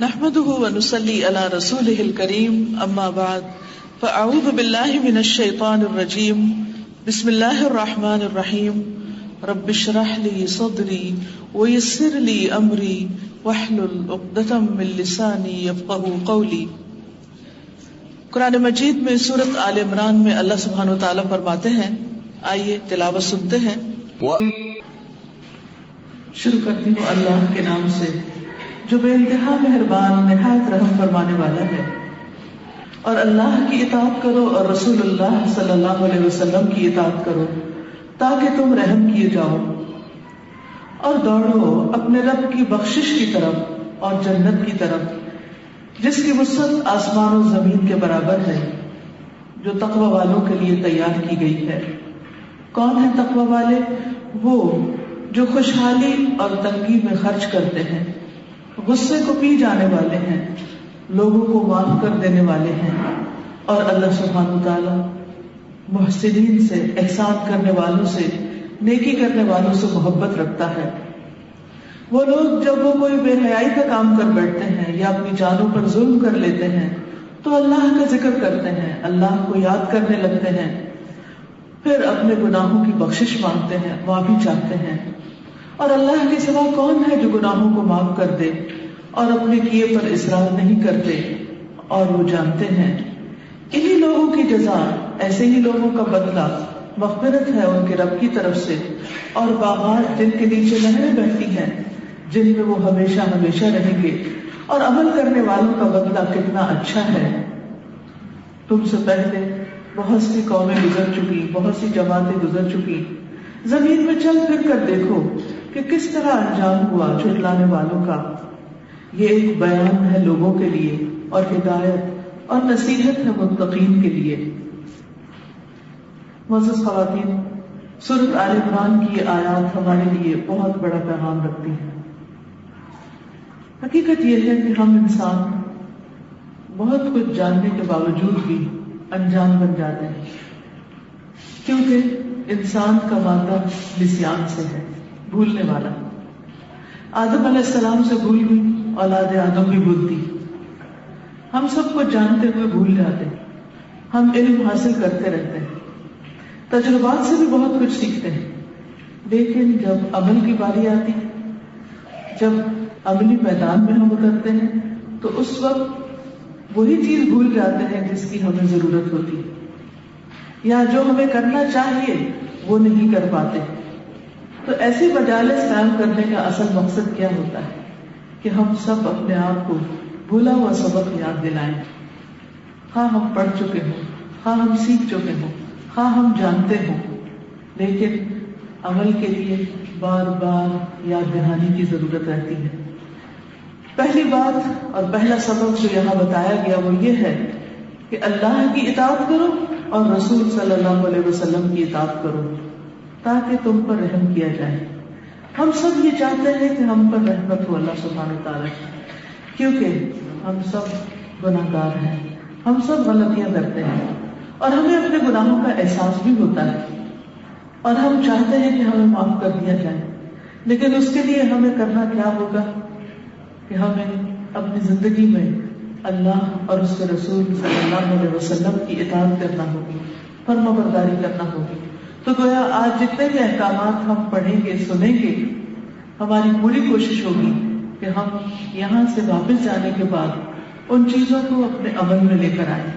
نحمده ونصلي على رسوله الكريم اما بعد فاعوذ بالله من الشيطان الرجيم بسم الله الرحمن الرحيم رب اشرح لي صدري ويسر لي امري واحلل عقدة من لساني يفقهوا قولي۔ قرآن مجید میں سورۃ آل عمران میں اللہ سبحانہ وتعالی فرماتے ہیں، آئیے تلاوت سنتے ہیں۔ شروع کرتی ہوں اللہ کے نام سے جو بے انتہا مہربان نہایت رحم فرمانے والا ہے۔ اور اللہ کی اطاعت کرو اور رسول اللہ صلی اللہ علیہ وسلم کی اطاعت کرو تاکہ تم رحم کیے جاؤ، اور دوڑو اپنے رب کی بخشش کی طرف اور جنت کی طرف جس کی وسعت آسمان و زمین کے برابر ہے، جو تقوی والوں کے لیے تیار کی گئی ہے۔ کون ہیں تقوی والے؟ وہ جو خوشحالی اور تنگی میں خرچ کرتے ہیں، غصے کو پی جانے والے ہیں، لوگوں کو معاف کر دینے والے ہیں، اور اللہ سبحانہ وتعالی محسنین سے، احسان کرنے والوں سے، نیکی کرنے والوں سے محبت رکھتا ہے۔ وہ لوگ جب وہ کوئی بے حیائی کا کام کر بیٹھتے ہیں یا اپنی جانوں پر ظلم کر لیتے ہیں تو اللہ کا ذکر کرتے ہیں، اللہ کو یاد کرنے لگتے ہیں، پھر اپنے گناہوں کی بخشش مانگتے ہیں، معافی چاہتے ہیں۔ اور اللہ کے سوا کون ہے جو گناہوں کو معاف کر دے اور اپنے کیے پر اصرار نہیں کرتے، اور وہ جانتے ہیں انہی لوگوں کی جزا، ایسے ہی لوگوں کا بدلہ مغفرت ہے ان کے رب کی طرف سے، اور باغات جن کے نیچے نہریں بہتی ہیں جن میں وہ ہمیشہ ہمیشہ رہیں گے، اور عمل کرنے والوں کا بدلہ کتنا اچھا ہے۔ تم سے پہلے بہت سی قومیں گزر چکی، بہت سی جماعتیں گزر چکی، زمین میں چل پھر کر دیکھو کہ کس طرح انجام ہوا جھٹلانے والوں کا۔ یہ ایک بیان ہے لوگوں کے لیے، اور ہدایت اور نصیحت ہے متقین کے لیے۔ معزز خواتین، سورۃ آل عمران کی یہ آیات ہمارے لیے بہت بڑا پیغام رکھتی ہیں۔ حقیقت یہ ہے کہ ہم انسان بہت کچھ جاننے کے باوجود بھی انجان بن جاتے ہیں، کیونکہ انسان کا مادہ نسیان سے ہے، بھولنے والا۔ آدم علیہ السلام سے بھول گئی، اولاد آدم بھی بھولتی۔ ہم سب کو جانتے ہوئے بھول جاتے ہیں، ہم علم حاصل کرتے رہتے ہیں، تجربات سے بھی بہت کچھ سیکھتے ہیں، لیکن جب عمل کی باری آتی، جب عملی میدان میں ہم اترتے ہیں تو اس وقت وہی چیز بھول جاتے ہیں جس کی ہمیں ضرورت ہوتی ہے، یا جو ہمیں کرنا چاہیے وہ نہیں کر پاتے۔ تو ایسی مجالس قائم کرنے کا اصل مقصد کیا ہوتا ہے کہ ہم سب اپنے آپ کو بھولا ہوا سبق یاد دلائیں، خواہ ہم پڑھ چکے ہوں، خواہ ہم سیکھ چکے ہوں، خواہ ہم جانتے ہوں، لیکن عمل کے لیے بار بار یاد دہانی کی ضرورت رہتی ہے۔ پہلی بات اور پہلا سبق جو یہاں بتایا گیا وہ یہ ہے کہ اللہ کی اطاعت کرو اور رسول صلی اللہ علیہ وسلم کی اطاعت کرو تاکہ تم پر رحم کیا جائے۔ ہم سب یہ چاہتے ہیں کہ ہم پر رحمت ہو اللہ سبحانہ وتعالی، کیونکہ ہم سب گناہ گار ہیں، ہم سب غلطیاں کرتے ہیں، اور ہمیں اپنے گناہوں کا احساس بھی ہوتا ہے، اور ہم چاہتے ہیں کہ ہمیں معاف کر دیا جائے۔ لیکن اس کے لیے ہمیں کرنا کیا ہوگا کہ ہمیں اپنی زندگی میں اللہ اور اس کے رسول صلی اللہ علیہ وسلم کی اطاعت کرنا ہوگی، فرما برداری کرنا ہوگی۔ تو گویا آج جتنے بھی احکامات ہم پڑھیں گے، سنیں گے، ہماری پوری کوشش ہوگی کہ ہم یہاں سے واپس جانے کے بعد ان چیزوں کو اپنے عمل میں لے کر آئیں۔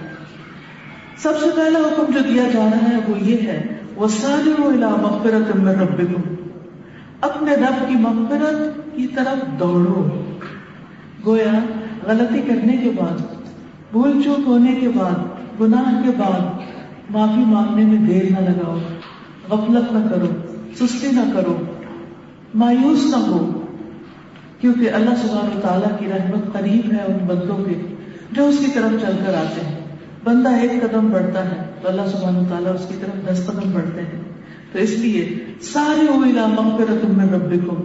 سب سے پہلا حکم جو دیا جا رہا ہے وہ یہ ہے، وَسَارِعُوا إِلَىٰ مَغْفِرَةٍ مِّن رَّبِّكُمْ، اپنے رب کی مغفرت کی طرف دوڑو۔ گویا غلطی کرنے کے بعد، بھول چوک ہونے کے بعد، گناہ کے بعد معافی مانگنے میں دیر نہ لگاؤ، غفلت نہ کرو، سستی نہ کرو، مایوس نہ ہو، کیونکہ اللہ سبحانہ وتعالیٰ کی رحمت قریب ہے ان بندوں کے جو اس کی طرف چل کر آتے ہیں۔ بندہ ایک قدم بڑھتا ہے تو اللہ سبحانہ وتعالیٰ اس کی طرف 10 قدم بڑھتے ہیں۔ تو اس لیے سارعوا إِلَىٰ مَغْفِرَةٍ مِّن رَّبِّكُمْ،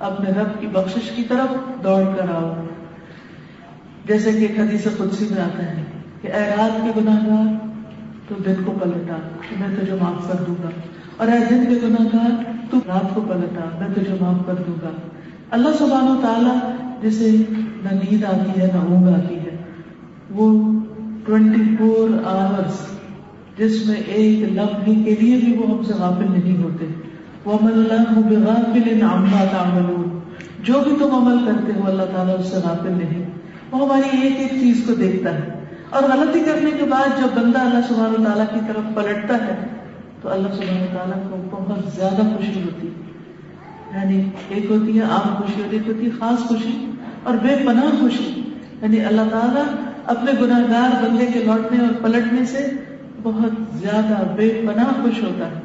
اپنے رب کی بخشش کی طرف دوڑ کر آؤ۔ جیسے کہ ایک حدیث قدسی میں آتا ہے کہ اے رات کے گناہ گار تو دن کو پلٹا تو میں تجھے معاف کر دوں گا، اور اے دن کے گناہ گار تو رات کو پلٹا میں تجھے معاف کر دوں گا۔ اللہ سبحانہ و تعالیٰ جسے نہ نیند آتی ہے نہ اونگ آتی ہے. وہ 24 آورس جس میں ایک لمحے کے لیے بھی وہ ہم سے غافل نہیں ہوتے. وَمَا اللَّهُ بِغَافِلٍ عَمَّا تَعْمَلُونَ. جو بھی تم عمل کرتے ہو اللہ تعالیٰ اس سے غافل نہیں. وہ ہماری ایک ایک چیز کو دیکھتا ہے. اور غلطی کرنے کے بعد جب بندہ اللہ سبحانہ وتعالیٰ کی طرف پلٹتا ہے تو اللہ سبحانہ وتعالیٰ کو بہت زیادہ خوشی ہوتی ہے. یعنی ایک ہوتی ہے عام خوشی اور ایک ہوتی ہے خاص خوشی اور بے پناہ خوشی. یعنی اللہ تعالیٰ اپنے گناہگار بندے کے لوٹنے اور پلٹنے سے بہت زیادہ بے پناہ خوش ہوتا ہے.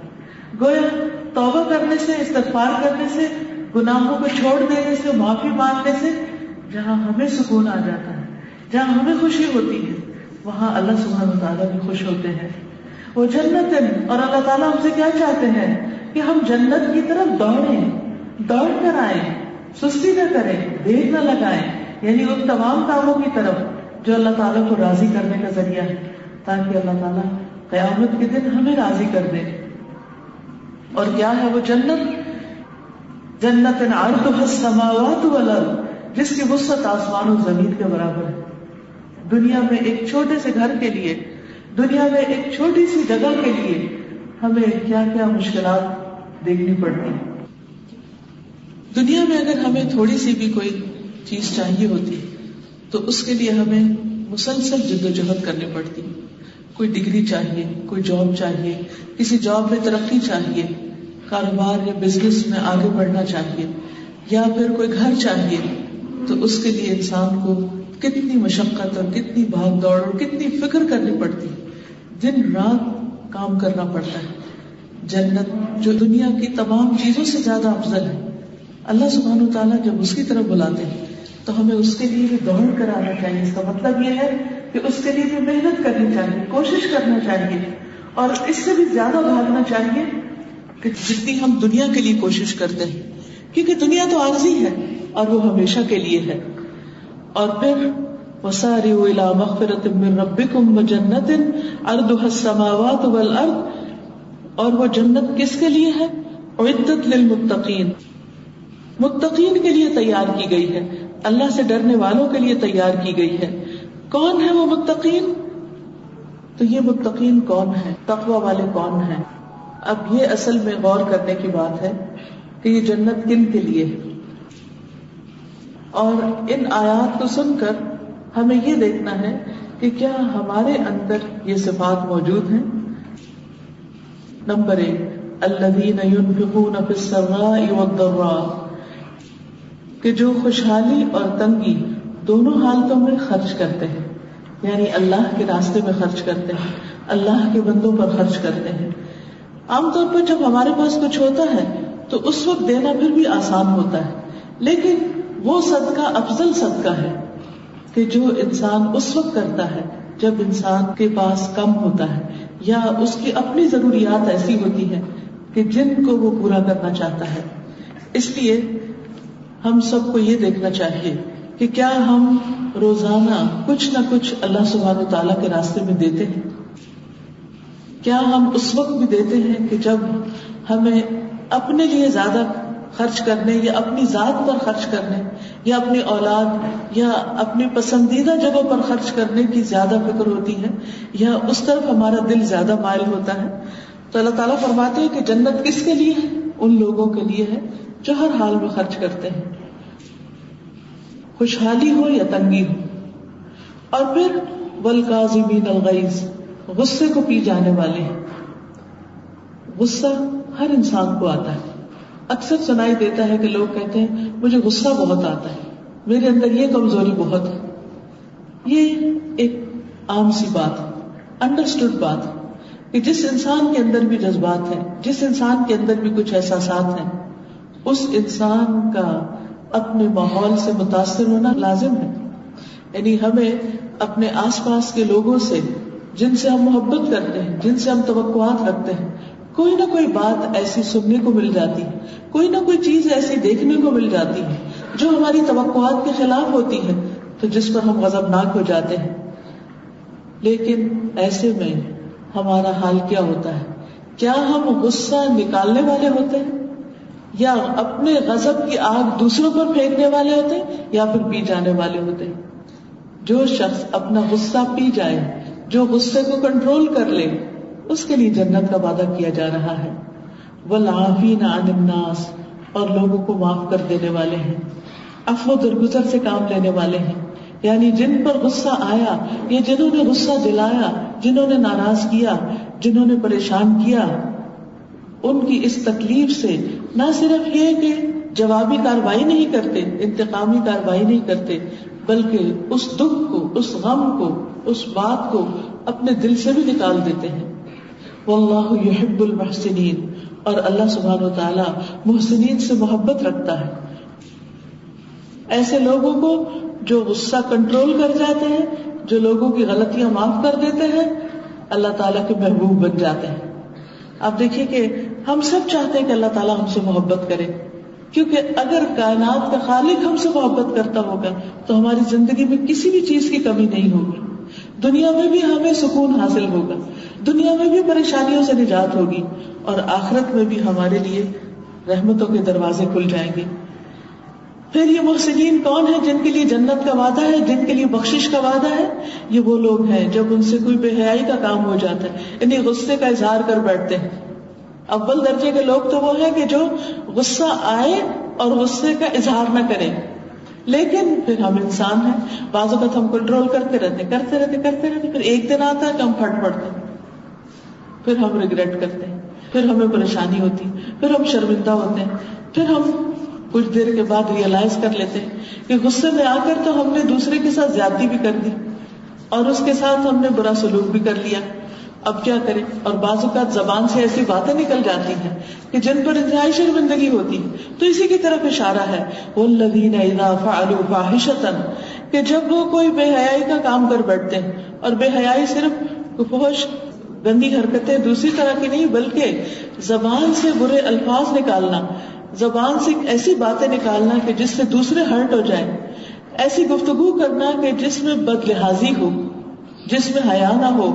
گویا توبہ کرنے سے، استغفار کرنے سے، گناہوں کو چھوڑ دینے سے، معافی مانگنے سے جہاں ہمیں سکون آ جاتا ہے، جہاں ہمیں خوشی ہوتی ہے، وہاں اللہ سبحانہ وتعالیٰ بھی خوش ہوتے ہیں. وہ جنت، اور اللہ تعالیٰ ہم سے کیا چاہتے ہیں کہ ہم جنت کی طرف دوڑ کر آئیں، سستی نہ کریں، دیر نہ لگائیں. یعنی ان تمام کاموں کی طرف جو اللہ تعالیٰ کو راضی کرنے کا ذریعہ ہے، تاکہ اللہ تعالیٰ قیامت کے دن ہمیں راضی کر دے. اور کیا ہے وہ جنت؟ جنت عرضها السماوات والارض، جس کی وسعت آسمان و زمین کے برابر ہے. دنیا میں ایک چھوٹے سے گھر کے لیے، دنیا میں ایک چھوٹی سی جگہ کے لیے ہمیں کیا کیا مشکلات دیکھنی پڑتی ہیں. دنیا میں اگر ہمیں تھوڑی سی بھی کوئی چیز چاہیے ہوتی تو اس کے لیے ہمیں مسلسل جدوجہد کرنی پڑتی. کوئی ڈگری چاہیے، کوئی جاب چاہیے، کسی جاب میں ترقی چاہیے، کاروبار یا بزنس میں آگے بڑھنا چاہیے، یا پھر کوئی گھر چاہیے، تو اس کے لیے انسان کو کتنی مشقت اور کتنی بھاگ دوڑ اور کتنی فکر کرنی پڑتی، دن رات کام کرنا پڑتا ہے. جنت جو دنیا کی تمام چیزوں سے زیادہ افضل ہے، اللہ سبحانہ وتعالیٰ جب اس کی طرف بلاتے ہیں تو ہمیں اس کے لیے بھی دوڑ کر آنا چاہیے. اس کا مطلب یہ ہے کہ اس کے لیے بھی محنت کرنی چاہیے، کوشش کرنا چاہیے، اور اس سے بھی زیادہ بھاگنا چاہیے کہ جتنی ہم دنیا کے لیے کوشش کرتے ہیں، کیونکہ دنیا تو عارضی ہے اور وہ ہمیشہ کے لیے ہے. اور پھر وَسَارِعُوا إِلَىٰ مَغْفِرَةٍ مِّن رَبِّكُمْ وَجَنَّةٍ عَرْضُهَا السَّمَاوَاتُ وَالْأَرْضُ. اور وہ جنت کس کے لیے ہے؟ اعدت للمتقین، متقین کے لیے تیار کی گئی ہے، اللہ سے ڈرنے والوں کے لیے تیار کی گئی ہے. کون ہے وہ متقین؟ تو یہ متقین کون ہے، تقوی والے کون ہیں؟ اب یہ اصل میں غور کرنے کی بات ہے کہ یہ جنت کن کے لیے ہے. اور ان آیات کو سن کر ہمیں یہ دیکھنا ہے کہ کیا ہمارے اندر یہ صفات موجود ہیں. نمبر 1، الذین ينفقون فی السراء والضراء، کہ جو خوشحالی اور تنگی دونوں حالتوں میں خرچ کرتے ہیں. یعنی اللہ کے راستے میں خرچ کرتے ہیں، اللہ کے بندوں پر خرچ کرتے ہیں. عام طور پر جب ہمارے پاس کچھ ہوتا ہے تو اس وقت دینا پھر بھی آسان ہوتا ہے، لیکن وہ صدقہ افضل صدقہ ہے کہ جو انسان اس وقت کرتا ہے جب انسان کے پاس کم ہوتا ہے، یا اس کی اپنی ضروریات ایسی ہوتی ہیں کہ جن کو وہ پورا کرنا چاہتا ہے. اس لیے ہم سب کو یہ دیکھنا چاہیے کہ کیا ہم روزانہ کچھ نہ کچھ اللہ سبحانہ تعالیٰ کے راستے میں دیتے ہیں. کیا ہم اس وقت بھی دیتے ہیں کہ جب ہمیں اپنے لیے زیادہ خرچ کرنے یا اپنی ذات پر خرچ کرنے یا اپنی اولاد یا اپنی پسندیدہ جگہوں پر خرچ کرنے کی زیادہ فکر ہوتی ہے، یا اس طرف ہمارا دل زیادہ مائل ہوتا ہے. تو اللہ تعالیٰ فرماتے ہیں کہ جنت کس کے لیے ہے؟ ان لوگوں کے لیے ہے جو ہر حال میں خرچ کرتے ہیں، خوشحالی ہو یا تنگی ہو. اور پھر والکاظمین الغیظ، غصے کو پی جانے والے ہیں. غصہ ہر انسان کو آتا ہے. اکثر سنائی دیتا ہے کہ لوگ کہتے ہیں مجھے غصہ بہت آتا ہے، میرے اندر یہ کمزوری بہت ہے. یہ ایک عام سی بات ہے، انڈرسٹوڈ بات ہے کہ جس انسان کے اندر بھی جذبات ہیں، جس انسان کے اندر بھی کچھ احساسات ہیں، اس انسان کا اپنے ماحول سے متاثر ہونا لازم ہے. یعنی ہمیں اپنے آس پاس کے لوگوں سے، جن سے ہم محبت کرتے ہیں، جن سے ہم توقعات رکھتے ہیں، کوئی نہ کوئی بات ایسی سننے کو مل جاتی ہے، کوئی نہ کوئی چیز ایسی دیکھنے کو مل جاتی ہے جو ہماری توقعات کے خلاف ہوتی ہے، تو جس پر ہم غضبناک ہو جاتے ہیں. لیکن ایسے میں ہمارا حال کیا ہوتا ہے؟ کیا ہم غصہ نکالنے والے ہوتے ہیں یا اپنے غضب کی آگ دوسروں پر پھینکنے والے ہوتے ہیں یا پھر پی جانے والے ہوتے ہیں. جو شخص اپنا غصہ پی جائے، جو غصے کو کنٹرول کر لے، اس کے لیے جنت کا وعدہ کیا جا رہا ہے. والعافین عن الناس، اور لوگوں کو معاف کر دینے والے ہیں، عفو درگزر سے کام لینے والے ہیں. یعنی جن پر غصہ آیا، یا جنہوں نے غصہ دلایا، جنہوں نے ناراض کیا، جنہوں نے پریشان کیا، ان کی اس تکلیف سے نہ صرف یہ کہ جوابی کارروائی نہیں کرتے، انتقامی کارروائی نہیں کرتے، بلکہ اس دکھ کو، اس غم کو، اس بات کو اپنے دل سے بھی نکال دیتے ہیں. واللہ یحب المحسنین، اور اللہ سبحانہ وتعالی محسنین سے محبت رکھتا ہے. ایسے لوگوں کو جو غصہ کنٹرول کر جاتے ہیں، جو لوگوں کی غلطیاں معاف کر دیتے ہیں، اللہ تعالیٰ کے محبوب بن جاتے ہیں. آپ دیکھیے کہ ہم سب چاہتے ہیں کہ اللہ تعالیٰ ہم سے محبت کرے، کیونکہ اگر کائنات کا خالق ہم سے محبت کرتا ہوگا تو ہماری زندگی میں کسی بھی چیز کی کمی نہیں ہوگی. دنیا میں بھی ہمیں سکون حاصل ہوگا، دنیا میں بھی پریشانیوں سے نجات ہوگی، اور آخرت میں بھی ہمارے لیے رحمتوں کے دروازے کھل جائیں گے. پھر یہ محسنین کون ہیں جن کے لیے جنت کا وعدہ ہے، جن کے لیے بخشش کا وعدہ ہے؟ یہ وہ لوگ ہیں جب ان سے کوئی بے حیائی کا کام ہو جاتا ہے، یعنی غصے کا اظہار کر بیٹھتے ہیں. اول درجے کے لوگ تو وہ ہیں کہ جو غصہ آئے اور غصے کا اظہار نہ کریں، لیکن پھر ہم انسان ہیں، بعض اوقات ہم کنٹرول کرتے رہتے، پھر ایک دن آتا ہے کہ ہم پھٹ پڑتے ہیں، پھر ہم ریگریٹ کرتے ہیں، پھر ہمیں پریشانی ہوتی، پھر ہم شرمندہ ہوتے ہیں، پھر ہم کچھ دیر کے بعد ریئلائز کر لیتے ہیں کہ غصے میں آ کر تو ہم نے دوسرے کے ساتھ زیادتی بھی کر دی اور اس کے ساتھ ہم نے برا سلوک بھی کر لیا. اب کیا کریں؟ اور بعض اوقات زبان سے ایسی باتیں نکل جاتی ہیں کہ جن پر انتہائی شرمندگی ہوتی ہے. تو اسی کی طرف اشارہ ہے والذین اذا فعلوا فاحشۃ، کہ جب وہ کوئی بے حیائی کا کام کر بیٹھتے ہیں، اور بے حیائی صرف فحش گندی حرکتیں دوسری طرح کی نہیں، بلکہ زبان سے برے الفاظ نکالنا، زبان سے ایسی باتیں نکالنا کہ جس سے دوسرے ہرٹ ہو جائیں، ایسی گفتگو کرنا کہ جس میں بد لحاظی ہو، جس میں حیا نہ ہو،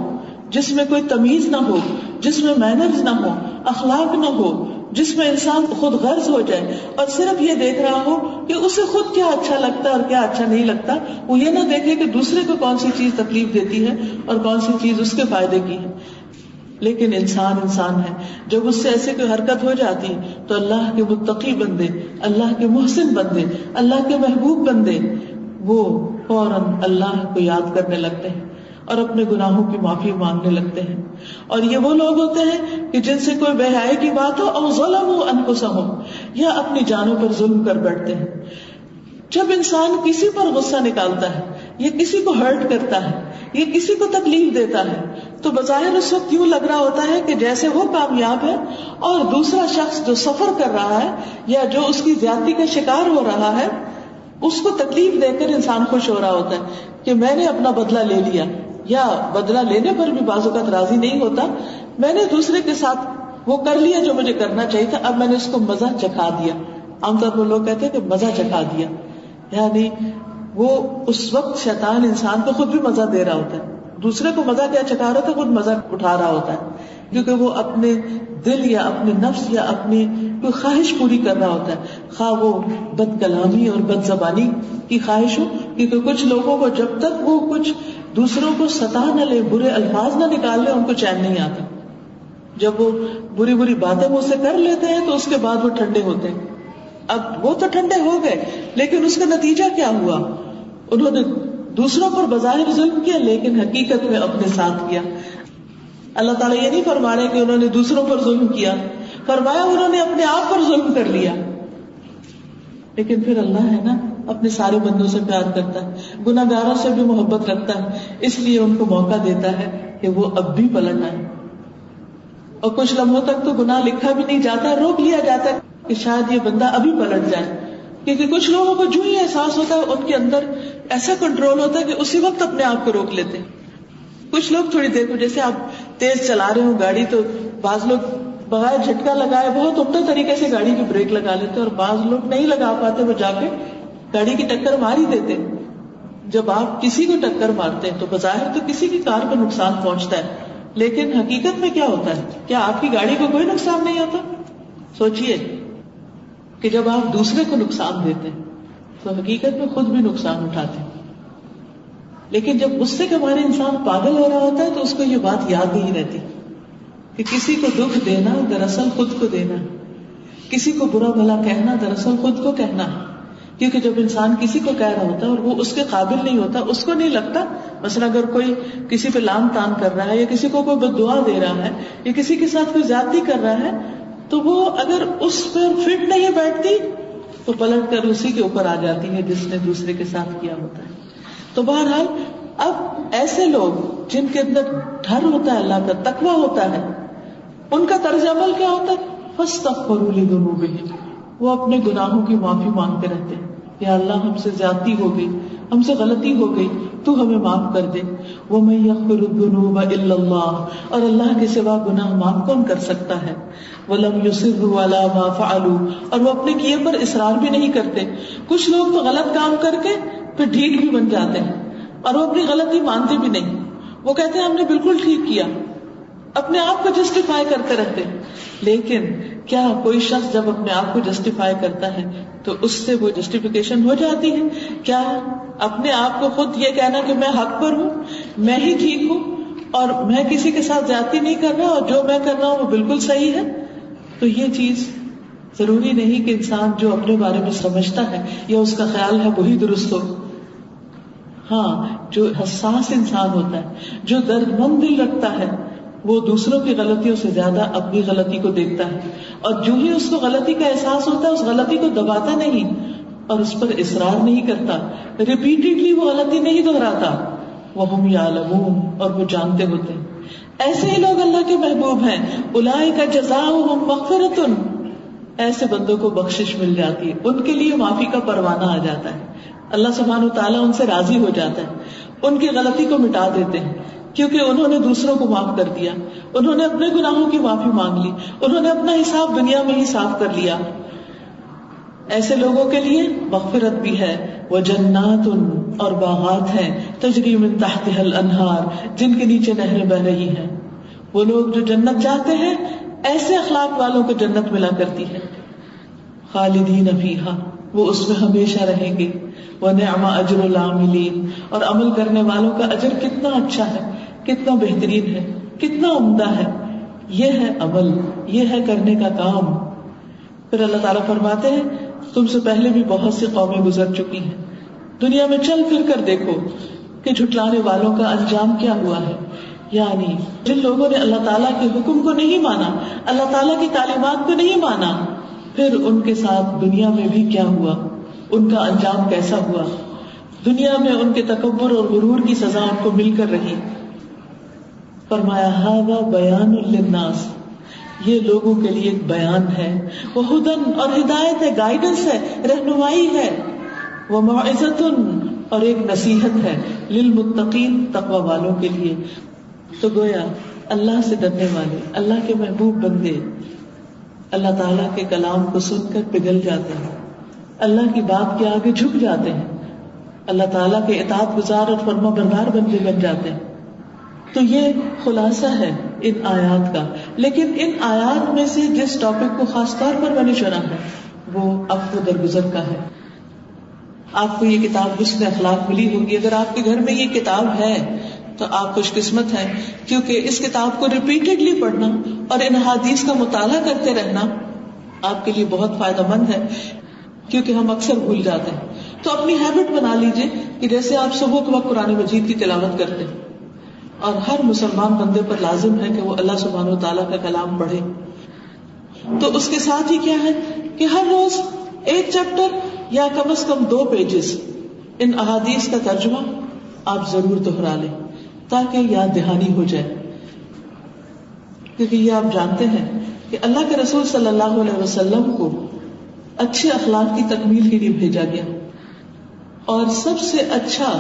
جس میں کوئی تمیز نہ ہو، جس میں مینرز نہ ہو، اخلاق نہ ہو، جس میں انسان خود غرض ہو جائے اور صرف یہ دیکھ رہا ہو کہ اسے خود کیا اچھا لگتا ہے اور کیا اچھا نہیں لگتا. وہ یہ نہ دیکھے کہ دوسرے کو کون سی چیز تکلیف دیتی ہے اور کون سی چیز اس کے فائدے کی ہے. لیکن انسان ہے، جب اس سے ایسے کوئی حرکت ہو جاتی تو اللہ کے متقی بندے، اللہ کے محسن بندے، اللہ کے محبوب بندے وہ فوراً اللہ کو یاد کرنے لگتے ہیں اور اپنے گناہوں کی معافی مانگنے لگتے ہیں. اور یہ وہ لوگ ہوتے ہیں کہ جن سے کوئی بے حیائی کی بات ہو، او ظلموا انفسہم، یا اپنی جانوں پر ظلم کر بیٹھتے ہیں. جب انسان کسی پر غصہ نکالتا ہے، یہ کسی کو ہرٹ کرتا ہے، یہ کسی کو تکلیف دیتا ہے، تو بظاہر اس وقت یوں لگ رہا ہوتا ہے کہ جیسے وہ کامیاب ہے اور دوسرا شخص جو سفر کر رہا ہے یا جو اس کی زیادتی کا شکار ہو رہا ہے، اس کو تکلیف دے کر انسان خوش ہو رہا ہوتا ہے کہ میں نے اپنا بدلہ لے لیا. یا بدلہ لینے پر بھی بعض اوقات راضی نہیں ہوتا، میں نے دوسرے کے ساتھ وہ کر لیا جو مجھے کرنا چاہیے تھا، اب میں نے اس کو مزہ چکھا دیا. عام طور پر لوگ کہتے ہیں کہ مزہ چکھا دیا، یعنی وہ اس وقت شیطان انسان کو خود بھی مزہ دے رہا ہوتا ہے، دوسرے کو مزہ کیا چکھا رہا ہوتا ہے، خود مزہ اٹھا رہا ہوتا ہے، کیونکہ وہ اپنے دل یا اپنے نفس یا اپنی کوئی خواہش پوری کر رہا ہوتا ہے، خواہ وہ بد کلامی اور بد زبانی کی خواہش ہو. کیونکہ کچھ لوگوں کو جب تک وہ کچھ دوسروں کو ستا نہ لے، برے الفاظ نہ نکال لے، ان کو چین نہیں آتا. جب وہ بری بری باتیں مجھ سے کر لیتے ہیں تو اس کے بعد وہ ٹھنڈے ہوتے ہیں. اب وہ تو ٹھنڈے ہو گئے، لیکن اس کا نتیجہ کیا ہوا؟ انہوں نے دوسروں پر بظاہر ظلم کیا لیکن حقیقت میں اپنے ساتھ کیا. اللہ تعالیٰ یہ نہیں فرما رہے کہ انہوں نے دوسروں پر ظلم کیا، فرمایا انہوں نے اپنے آپ پر ظلم کر لیا. لیکن پھر اللہ ہے نا، اپنے سارے بندوں سے پیار کرتا ہے، گناہ گاروں سے بھی محبت رکھتا ہے، اس لیے ان کو موقع دیتا ہے کہ وہ اب بھی پلٹ آئے. اور کچھ لمحوں تک تو گناہ لکھا بھی نہیں جاتا، روک لیا جاتا ہے کہ شاید یہ بندہ ابھی پلٹ جائے. کیونکہ کچھ لوگوں کو جو ہی احساس ہوتا ہے ان کے اندر ایسا کنٹرول ہوتا ہے کہ اسی وقت اپنے آپ کو روک لیتے ہیں. کچھ لوگ تھوڑی دیر کو، جیسے آپ تیز چلا رہے ہوں گاڑی تو بعض لوگ بغیر جھٹکا لگائے بہت عمدہ طریقے سے گاڑی کی بریک لگا لیتے، اور بعض لوگ نہیں لگا پاتے، وہ جا کے گاڑی کی ٹکر مار ہی دیتے. جب آپ کسی کو ٹکر مارتے ہیں تو بظاہر تو کسی کی کار کو نقصان پہنچتا ہے، لیکن حقیقت میں کیا ہوتا ہے؟ کیا آپ کی گاڑی کو کوئی نقصان نہیں ہوتا؟ سوچئے. کہ جب آپ دوسرے کو نقصان دیتے ہیں تو حقیقت میں خود بھی نقصان اٹھاتے ہیں. لیکن جب غصے کے مارے انسان پاگل ہو رہا ہوتا ہے تو اس کو یہ بات یاد نہیں رہتی کہ کسی کو دکھ دینا دراصل خود کو دینا، کسی کو برا بھلا کہنا دراصل خود کو کہنا. کیونکہ جب انسان کسی کو کہہ رہا ہوتا ہے اور وہ اس کے قابل نہیں ہوتا، اس کو نہیں لگتا، مثلا اگر کوئی کسی پہ لام تان کر رہا ہے یا کسی کو کوئی بد دعا دے رہا ہے یا کسی کے ساتھ کوئی زیادتی کر رہا ہے، تو وہ اگر اس پر فٹ نہیں بیٹھتی تو پلٹ کر اسی کے اوپر آ جاتی ہے جس نے دوسرے کے ساتھ کیا ہوتا ہے. تو بہرحال اب ایسے لوگ جن کے اندر ڈر ہوتا ہے اللہ کا، تقویٰ ہوتا ہے، ان کا طرز عمل کیا ہوتا ہے؟ فاستغفروا لذنوبہم، وہ اپنے گناہوں کی معافی مانگتے رہتے ہیں. یا اللہ ہم سے زیادتی ہو گئی، ہم سے غلطی ہو گئی، تو ہمیں معاف کر دے. وَمَن يَغْفِرُ الذُّنُوبَ إِلَّا اللَّهُ، اور اللہ کے سوا گناہ معاف کون کر سکتا ہے. وَلَمْ يُصِرُّوا عَلَى مَا فَعَلُوا، اور وہ اپنے کیے پر اصرار بھی نہیں کرتے. کچھ لوگ تو غلط کام کر کے پھر ڈھیٹ بھی بن جاتے ہیں اور وہ اپنی غلطی مانتے بھی نہیں. وہ کہتے ہیں ہم نے بالکل ٹھیک کیا، اپنے آپ کو جسٹیفائی کرتے رہتے. لیکن کیا کوئی شخص جب اپنے آپ کو جسٹیفائی کرتا ہے تو اس سے وہ جسٹیفیکیشن ہو جاتی ہے؟ کیا اپنے آپ کو خود یہ کہنا کہ میں حق پر ہوں، میں ہی ٹھیک ہوں اور میں کسی کے ساتھ زیادتی نہیں کر رہا اور جو میں کر رہا ہوں وہ بالکل صحیح ہے؟ تو یہ چیز ضروری نہیں کہ انسان جو اپنے بارے میں سمجھتا ہے یا اس کا خیال ہے وہی درست ہو. ہاں، جو حساس انسان ہوتا ہے، جو درد مند دل رکھتا ہے، وہ دوسروں کی غلطیوں سے زیادہ اپنی غلطی کو دیکھتا ہے، اور جو ہی اس کو غلطی کا احساس ہوتا ہے اس غلطی کو دباتا نہیں اور اس پر اصرار نہیں کرتا، ریپیٹڈلی وہ غلطی نہیں دہراتا. وَهُمْ يَعْلَمُونَ، اور وہ جانتے ہوتے ہیں. ایسے ہی لوگ اللہ کے محبوب ہیں. أُولَٰئِكَ جَزَاؤُهُمْ مَغْفِرَةٌ، ایسے بندوں کو بخشش مل جاتی ہے، ان کے لیے معافی کا پروانہ آ جاتا ہے. اللہ سبحانہ وتعالیٰ ان سے راضی ہو جاتا ہے، ان کی غلطی کو مٹا دیتے ہیں کیونکہ انہوں نے دوسروں کو معاف کر دیا، انہوں نے اپنے گناہوں کی معافی مانگ لی، انہوں نے اپنا حساب دنیا میں ہی صاف کر لیا. ایسے لوگوں کے لیے مغفرت بھی ہے. وجنات، اور باغات ہیں، تجری من تحتها الانہار، جن کے نیچے نہریں بہ رہی ہیں. وہ لوگ جو جنت چاہتے ہیں ایسے اخلاق والوں کو جنت ملا کرتی ہے. خالدین فیہا، وہ اس میں ہمیشہ رہیں گے. وَنِعْمَ أَجْرُ الْعَامِلِينَ، اور عمل کرنے والوں کا اجر کتنا اچھا ہے، کتنا بہترین ہے، کتنا عمدہ ہے. یہ ہے عمل، یہ ہے کرنے کا کام. پھر اللہ تعالیٰ فرماتے ہیں تم سے پہلے بھی بہت سی قومیں گزر چکی ہیں، دنیا میں چل پھر کر دیکھو کہ جھٹلانے والوں کا انجام کیا ہوا ہے. یعنی جن لوگوں نے اللہ تعالیٰ کے حکم کو نہیں مانا، اللہ تعالیٰ کی تعلیمات کو نہیں مانا، پھر ان کے ساتھ دنیا میں بھی کیا ہوا، ان کا انجام کیسا ہوا. دنیا میں ان کے تکبر اور غرور کی سزا ان کو مل کر رہی. فرمایا ھذا بیان للناس، یہ لوگوں کے لیے ایک بیان ہے. وہدن، اور ہدایت ہے، گائیڈنس ہے، رہنمائی ہے. وموعظۃ، اور ایک نصیحت ہے، للمتقین، تقوی والوں کے لیے. تو گویا اللہ سے ڈرنے والے، اللہ کے محبوب بندے اللہ تعالیٰ کے کلام کو سن کر پگھل جاتے ہیں، اللہ کی بات کے آگے جھک جاتے ہیں، اللہ تعالیٰ کے اطاعت گزار اور فرما بردار بندے بن جاتے ہیں. تو یہ خلاصہ ہے ان آیات کا. لیکن ان آیات میں سے جس ٹاپک کو خاص طور پر میں نے چنا ہے وہ عفو درگزر کا ہے. آپ کو یہ کتاب حسن اخلاق ملی ہوگی. اگر آپ کے گھر میں یہ کتاب ہے تو آپ خوش قسمت ہیں، کیونکہ اس کتاب کو ریپیٹڈلی پڑھنا اور ان حدیث کا مطالعہ کرتے رہنا آپ کے لیے بہت فائدہ مند ہے، کیونکہ ہم اکثر بھول جاتے ہیں. تو اپنی ہیبٹ بنا لیجئے کہ جیسے آپ صبح کے وقت قرآن مجید کی تلاوت کرتے ہیں، اور ہر مسلمان بندے پر لازم ہے کہ وہ اللہ سبحانہ وتعالیٰ کا کلام پڑھے. تو اس کے ساتھ ہی کیا ہے کہ ہر روز ایک چیپٹر یا کم از کم 2 پیجز ان احادیث کا ترجمہ آپ ضرور دہرا لیں تاکہ یاد دہانی ہو جائے. کیونکہ یہ آپ جانتے ہیں کہ اللہ کے رسول صلی اللہ علیہ وسلم کو اچھے اخلاق کی تکمیل کے لیے بھیجا گیا، اور سب سے اچھا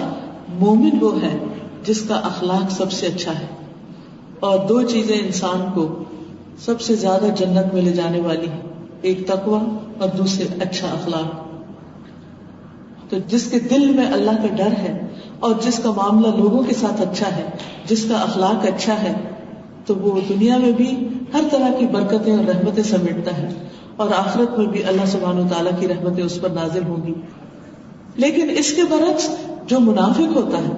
مومن وہ ہے جس کا اخلاق سب سے اچھا ہے. اور 2 چیزیں انسان کو سب سے زیادہ جنت میں لے جانے والی ہیں، ایک تقوی اور دوسرے اچھا اخلاق. تو جس کے دل میں اللہ کا ڈر ہے اور جس کا معاملہ لوگوں کے ساتھ اچھا ہے، جس کا اخلاق اچھا ہے، تو وہ دنیا میں بھی ہر طرح کی برکتیں اور رحمتیں سمیٹتا ہے، اور آخرت میں بھی اللہ سبحانہ و تعالیٰ کی رحمتیں اس پر نازل ہوں گی. لیکن اس کے برعکس جو منافق ہوتا ہے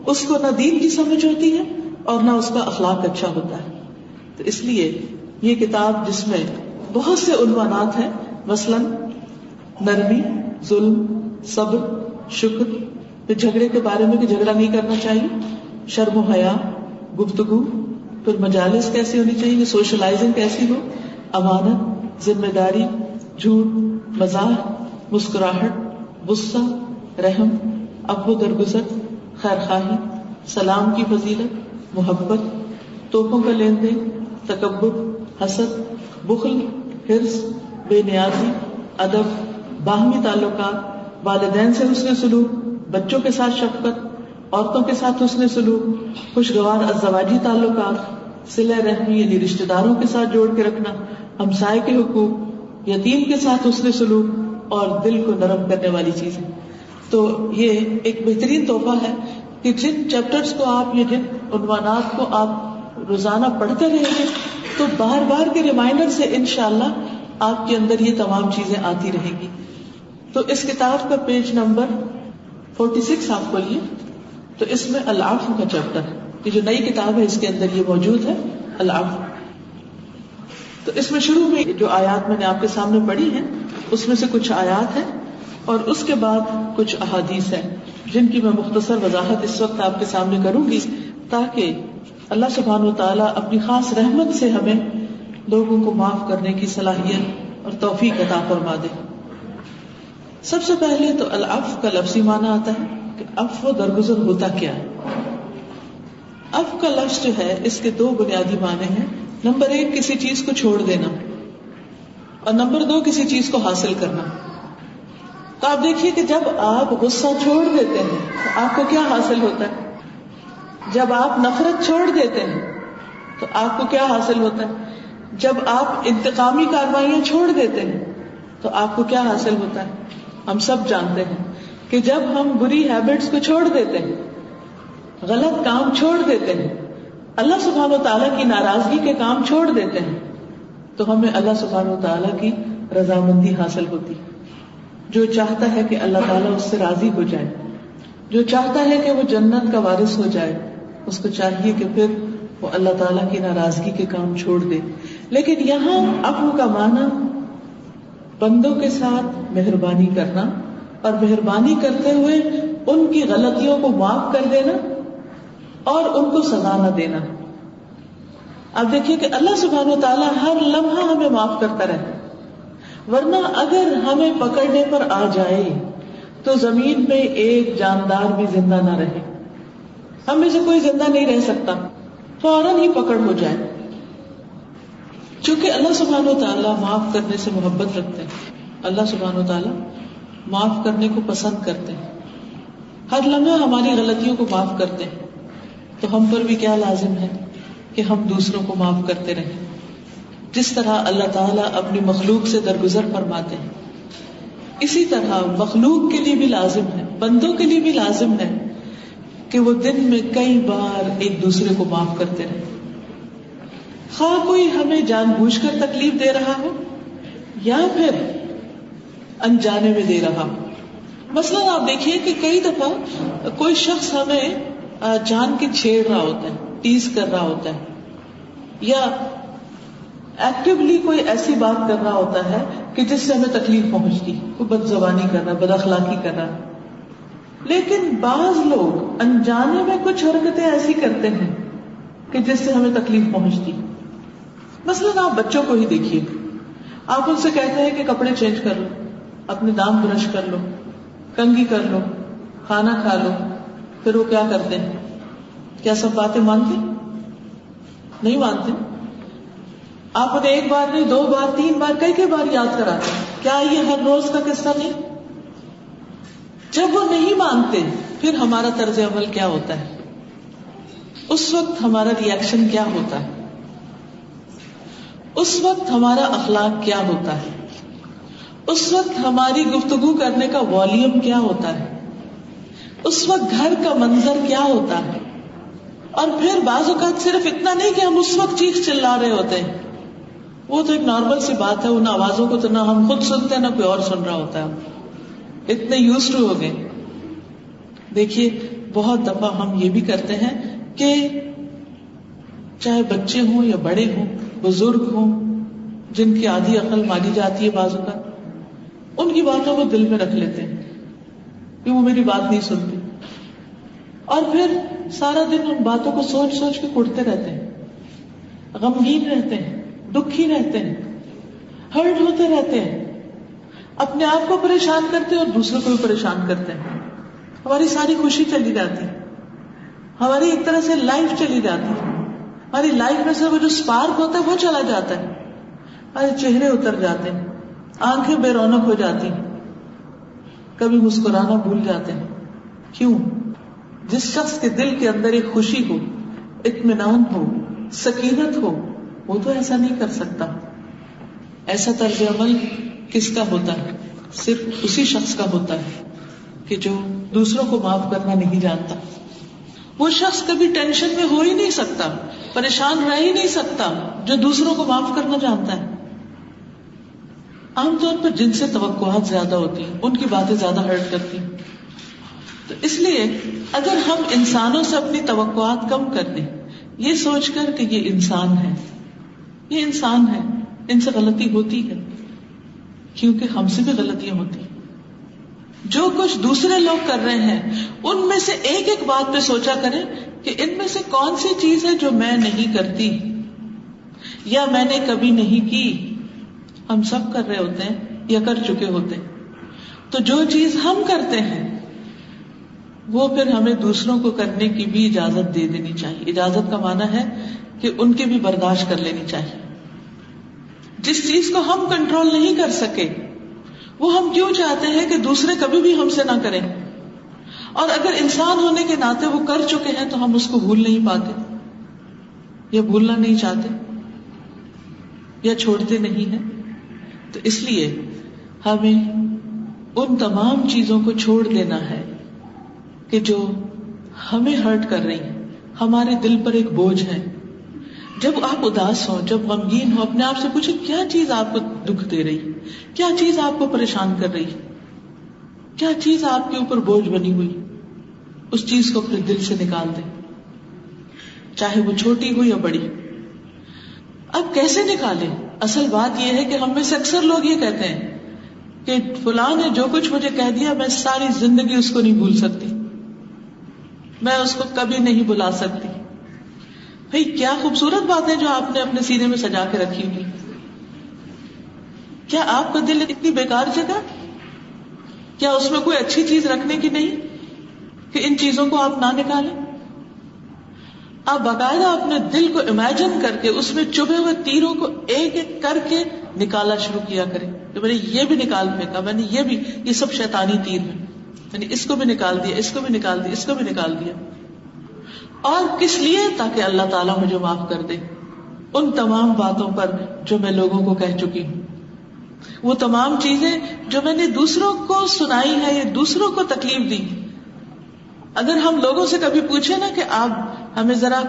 اس کو نہ دین کی سمجھ ہوتی ہے اور نہ اس کا اخلاق اچھا ہوتا ہے. تو اس لیے یہ کتاب جس میں بہت سے عنوانات ہیں، مثلاً نرمی، ظلم، صبر، شکر، پھر جھگڑے کے بارے میں کہ جھگڑا نہیں کرنا چاہیے، شرم و حیا، گفتگو، پھر مجالس کیسی ہونی چاہیے، سوشلائزنگ کیسی ہو، امانت، ذمہ داری، جھوٹ، مزاح، مسکراہٹ، غصہ، رحم، عفو درگزر، خیر خواہی، سلام کی فضیلت، محبت، تحفوں کا لین دین، تکبر، حسد، بخل، حرص، بے نیازی، ادب، باہمی تعلقات، والدین سے حسن سلوک، بچوں کے ساتھ شفقت، عورتوں کے ساتھ حسن سلوک، خوشگوار ازدواجی تعلقات، صلہ رحمی یعنی رشتہ داروں کے ساتھ جوڑ کے رکھنا، ہمسائے کے حقوق، یتیم کے ساتھ حسن سلوک اور دل کو نرم کرنے والی چیزیں. تو یہ ایک بہترین تحفہ ہے کہ جن چیپٹرز کو آپ یا جن عنوانات کو آپ روزانہ پڑھتے رہیں گے تو بار بار کے ریمائنڈر سے انشاءاللہ آپ کے اندر یہ تمام چیزیں آتی رہیں گی. تو اس کتاب کا پیج نمبر 46 آپ کھولیے تو اس میں العفو کا چیپٹر ہے. یہ جو نئی کتاب ہے اس کے اندر یہ موجود ہے العفو. تو اس میں شروع میں جو آیات میں نے آپ کے سامنے پڑھی ہیں اس میں سے کچھ آیات ہیں اور اس کے بعد کچھ احادیث ہیں جن کی میں مختصر وضاحت اس وقت آپ کے سامنے کروں گی تاکہ اللہ سبحانہ و تعالیٰ اپنی خاص رحمت سے ہمیں لوگوں کو معاف کرنے کی صلاحیت اور توفیق عطا فرما دے. سب سے پہلے تو العفو کا لفظی معنی آتا ہے کہ عفو درگزر ہوتا کیا ہے. عفو کا لفظ جو ہے اس کے دو بنیادی معنی ہیں. نمبر 1 کسی چیز کو چھوڑ دینا اور نمبر 2 کسی چیز کو حاصل کرنا. تو آپ دیکھیے کہ جب آپ غصہ چھوڑ دیتے ہیں تو آپ کو کیا حاصل ہوتا ہے. جب آپ نفرت چھوڑ دیتے ہیں تو آپ کو کیا حاصل ہوتا ہے. جب آپ انتقامی کارروائیاں چھوڑ دیتے ہیں تو آپ کو کیا حاصل ہوتا ہے. ہم سب جانتے ہیں کہ جب ہم بری ہیبٹس کو چھوڑ دیتے ہیں، غلط کام چھوڑ دیتے ہیں، اللہ سبحانہ و تعالیٰ کی ناراضگی کے کام چھوڑ دیتے ہیں تو ہمیں اللہ سبحانہ و تعالیٰ کی رضامندی حاصل ہوتی. جو چاہتا ہے کہ اللہ تعالیٰ اس سے راضی ہو جائے، جو چاہتا ہے کہ وہ جنت کا وارث ہو جائے، اس کو چاہیے کہ پھر وہ اللہ تعالیٰ کی ناراضگی کے کام چھوڑ دے. لیکن یہاں عفو کا معنی بندوں کے ساتھ مہربانی کرنا اور مہربانی کرتے ہوئے ان کی غلطیوں کو معاف کر دینا اور ان کو سزا نہ دینا. اب دیکھیے کہ اللہ سبحانہ و تعالیٰ ہر لمحہ ہمیں معاف کرتا رہتا ہے، ورنہ اگر ہمیں پکڑنے پر آ جائے تو زمین میں ایک جاندار بھی زندہ نہ رہے. ہم میں سے کوئی زندہ نہیں رہ سکتا، فوراً ہی پکڑ ہو جائے. چونکہ اللہ سبحانہ و تعالیٰ معاف کرنے سے محبت رکھتے ہیں، اللہ سبحانہ و تعالیٰ معاف کرنے کو پسند کرتے ہیں، ہر لمحہ ہماری غلطیوں کو معاف کرتے ہیں. تو ہم پر بھی کیا لازم ہے کہ ہم دوسروں کو معاف کرتے رہیں. جس طرح اللہ تعالیٰ اپنی مخلوق سے درگزر فرماتے ہیں، اسی طرح مخلوق کے لیے بھی لازم ہے، بندوں کے لیے بھی لازم ہے کہ وہ دن میں کئی بار ایک دوسرے کو معاف کرتے رہیں. خواہ کوئی ہمیں جان بوجھ کر تکلیف دے رہا ہو یا پھر انجانے میں دے رہا ہو. مثلاً آپ دیکھیے کہ کئی دفعہ کوئی شخص ہمیں جان کے چھیڑ رہا ہوتا ہے، ٹیز کر رہا ہوتا ہے، یا ایکٹیولی کوئی ایسی بات کر رہا ہوتا ہے کہ جس سے ہمیں تکلیف پہنچتی، کوئی بد زبانی کر رہا ہے، بد اخلاقی کر رہا ہے. لیکن بعض لوگ انجانے میں کچھ حرکتیں ایسی کرتے ہیں کہ جس سے ہمیں تکلیف پہنچتی. مثلاً آپ بچوں کو ہی دیکھیے، آپ ان سے کہتے ہیں کہ کپڑے چینج کر لو، اپنے دانت برش کر لو، کنگھی کر لو، کھانا کھا لو. پھر وہ کیا کرتے ہیں؟ کیا سب باتیں مانتے؟ نہیں مانتے. آپ انہیں ایک بار نہیں، 2 بار، 3 بار، کئی بار یاد کراتے ہیں. کیا یہ ہر روز کا قصہ نہیں؟ جب وہ نہیں مانتے پھر ہمارا طرز عمل کیا ہوتا ہے؟ اس وقت ہمارا ری ایکشن کیا ہوتا ہے؟ اس وقت ہمارا اخلاق کیا ہوتا ہے؟ اس وقت ہماری گفتگو کرنے کا والیوم کیا ہوتا ہے؟ اس وقت گھر کا منظر کیا ہوتا ہے؟ اور پھر بعض اوقات صرف اتنا نہیں کہ ہم اس وقت چیخ چلا رہے ہوتے ہیں، وہ تو ایک نارمل سی بات ہے، ان آوازوں کو تو نہ ہم خود سنتے ہیں نہ کوئی اور سن رہا ہوتا ہے، اتنے یوزڈ ہو گئے. دیکھیے بہت دفعہ ہم یہ بھی کرتے ہیں کہ چاہے بچے ہوں یا بڑے ہوں، بزرگ ہوں جن کی آدھی عقل مانی جاتی ہے بازو کا، ان کی باتوں کو دل میں رکھ لیتے ہیں کہ وہ میری بات نہیں سنتی، اور پھر سارا دن ان باتوں کو سوچ سوچ کے کڑتے رہتے ہیں، غمگین رہتے ہیں، دکھی رہتے ہیں، ہرٹ ہوتے رہتے ہیں، اپنے آپ کو پریشان کرتے ہیں اور دوسروں کو بھی پریشان کرتے ہیں. ہماری ساری خوشی چلی جاتی، ہماری ایک طرح سے لائف چلی جاتی، ہماری لائف میں سے وہ جو اسپارک ہوتا ہے وہ چلا جاتا ہے، ہمارے چہرے اتر جاتے ہیں، آنکھیں بے رونق ہو جاتی، کبھی مسکرانا بھول جاتے ہیں. کیوں؟ جس شخص کے دل کے اندر ایک خوشی ہو، اطمینان ہو، سکینت ہو، وہ تو ایسا نہیں کر سکتا. ایسا طرز عمل کس کا ہوتا ہے؟ صرف اسی شخص کا ہوتا ہے کہ جو دوسروں کو معاف کرنا نہیں جانتا. وہ شخص کبھی ٹینشن میں ہو ہی نہیں سکتا، پریشان رہ ہی نہیں سکتا جو دوسروں کو معاف کرنا جانتا ہے. عام طور پر جن سے توقعات زیادہ ہوتی ہیں ان کی باتیں زیادہ ہرٹ کرتی ہیں. تو اس لیے اگر ہم انسانوں سے اپنی توقعات کم کر دیں، یہ سوچ کر کہ یہ انسان ہے، یہ انسان ہے، ان سے غلطی ہوتی ہے، کیونکہ ہم سے بھی غلطیاں ہوتی ہیں. جو کچھ دوسرے لوگ کر رہے ہیں ان میں سے ایک ایک بات پہ سوچا کریں کہ ان میں سے کون سی چیز ہے جو میں نہیں کرتی یا میں نے کبھی نہیں کی. ہم سب کر رہے ہوتے ہیں یا کر چکے ہوتے ہیں. تو جو چیز ہم کرتے ہیں وہ پھر ہمیں دوسروں کو کرنے کی بھی اجازت دے دینی چاہیے. اجازت کا معنی ہے کہ ان کے بھی برداشت کر لینی چاہیے. جس چیز کو ہم کنٹرول نہیں کر سکے وہ ہم کیوں چاہتے ہیں کہ دوسرے کبھی بھی ہم سے نہ کریں؟ اور اگر انسان ہونے کے ناطے وہ کر چکے ہیں تو ہم اس کو بھول نہیں پاتے یا بھولنا نہیں چاہتے یا چھوڑتے نہیں ہیں. تو اس لیے ہمیں ان تمام چیزوں کو چھوڑ دینا ہے کہ جو ہمیں ہرٹ کر رہی ہیں، ہمارے دل پر ایک بوجھ ہے. جب آپ اداس ہو، جب غمگین ہو، اپنے آپ سے پوچھیں کیا چیز آپ کو دکھ دے رہی، کیا چیز آپ کو پریشان کر رہی، کیا چیز آپ کے اوپر بوجھ بنی ہوئی. اس چیز کو اپنے دل سے نکال دیں، چاہے وہ چھوٹی ہو یا بڑی. اب کیسے نکالیں؟ اصل بات یہ ہے کہ ہم میں سے اکثر لوگ یہ کہتے ہیں کہ فلاں نے جو کچھ مجھے کہہ دیا میں ساری زندگی اس کو نہیں بھول سکتی، میں اس کو کبھی نہیں بھلا سکتی. بھئی کیا خوبصورت بات ہے جو آپ نے اپنے سینے میں سجا کے رکھی ہوئی. کیا آپ کا دل اتنی بیکار جگہ؟ کیا اس میں کوئی اچھی چیز رکھنے کی نہیں کہ ان چیزوں کو آپ نہ نکالیں؟ آپ باقاعدہ اپنے دل کو امیجن کر کے اس میں چبھے ہوئے تیروں کو ایک ایک کر کے نکالا شروع کیا کریں کہ میں نے یہ بھی نکال پھینکا، میں نے یہ بھی، یہ سب شیطانی تیر ہیں، میں نے اس کو بھی نکال دیا، اس کو بھی نکال دیا، اس کو بھی نکال دیا. اور کس لیے؟ تاکہ اللہ تعالیٰ مجھے معاف کر دے ان تمام باتوں پر جو میں لوگوں کو کہہ چکی ہوں، وہ تمام چیزیں جو میں نے دوسروں کو سنائی ہے یا دوسروں کو تکلیف دی. اگر ہم لوگوں سے کبھی پوچھیں نا کہ آپ ہمیں ذرا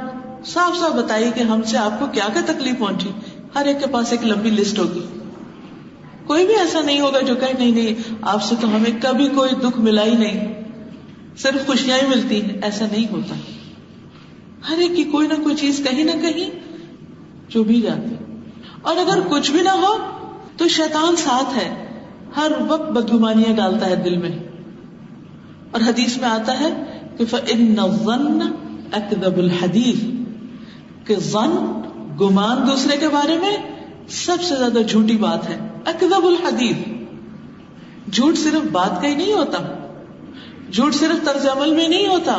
صاف صاف بتائیے کہ ہم سے آپ کو کیا کیا تکلیف پہنچی، ہر ایک کے پاس ایک لمبی لسٹ ہوگی. کوئی بھی ایسا نہیں ہوگا جو کہے نہیں نہیں آپ سے تو ہمیں کبھی کوئی دکھ ملا ہی نہیں، صرف خوشیاں ہی ملتی ہیں. ایسا نہیں ہوتا، ہر ایک کی کوئی نہ کوئی چیز کہیں نہ کہیں چو بھی جاتی. اور اگر کچھ بھی نہ ہو تو شیطان ساتھ ہے، ہر وقت بدگمانیاں ڈالتا ہے دل میں. اور حدیث میں آتا ہے کہ فَإِنَّ الظَّنَّ أَكْذَبُ الْحَدِيثِ، کہ ظن، گمان دوسرے کے بارے میں سب سے زیادہ جھوٹی بات ہے. اکذب الحدیث، جھوٹ صرف بات کا ہی نہیں ہوتا، جھوٹ صرف طرز عمل میں نہیں ہوتا،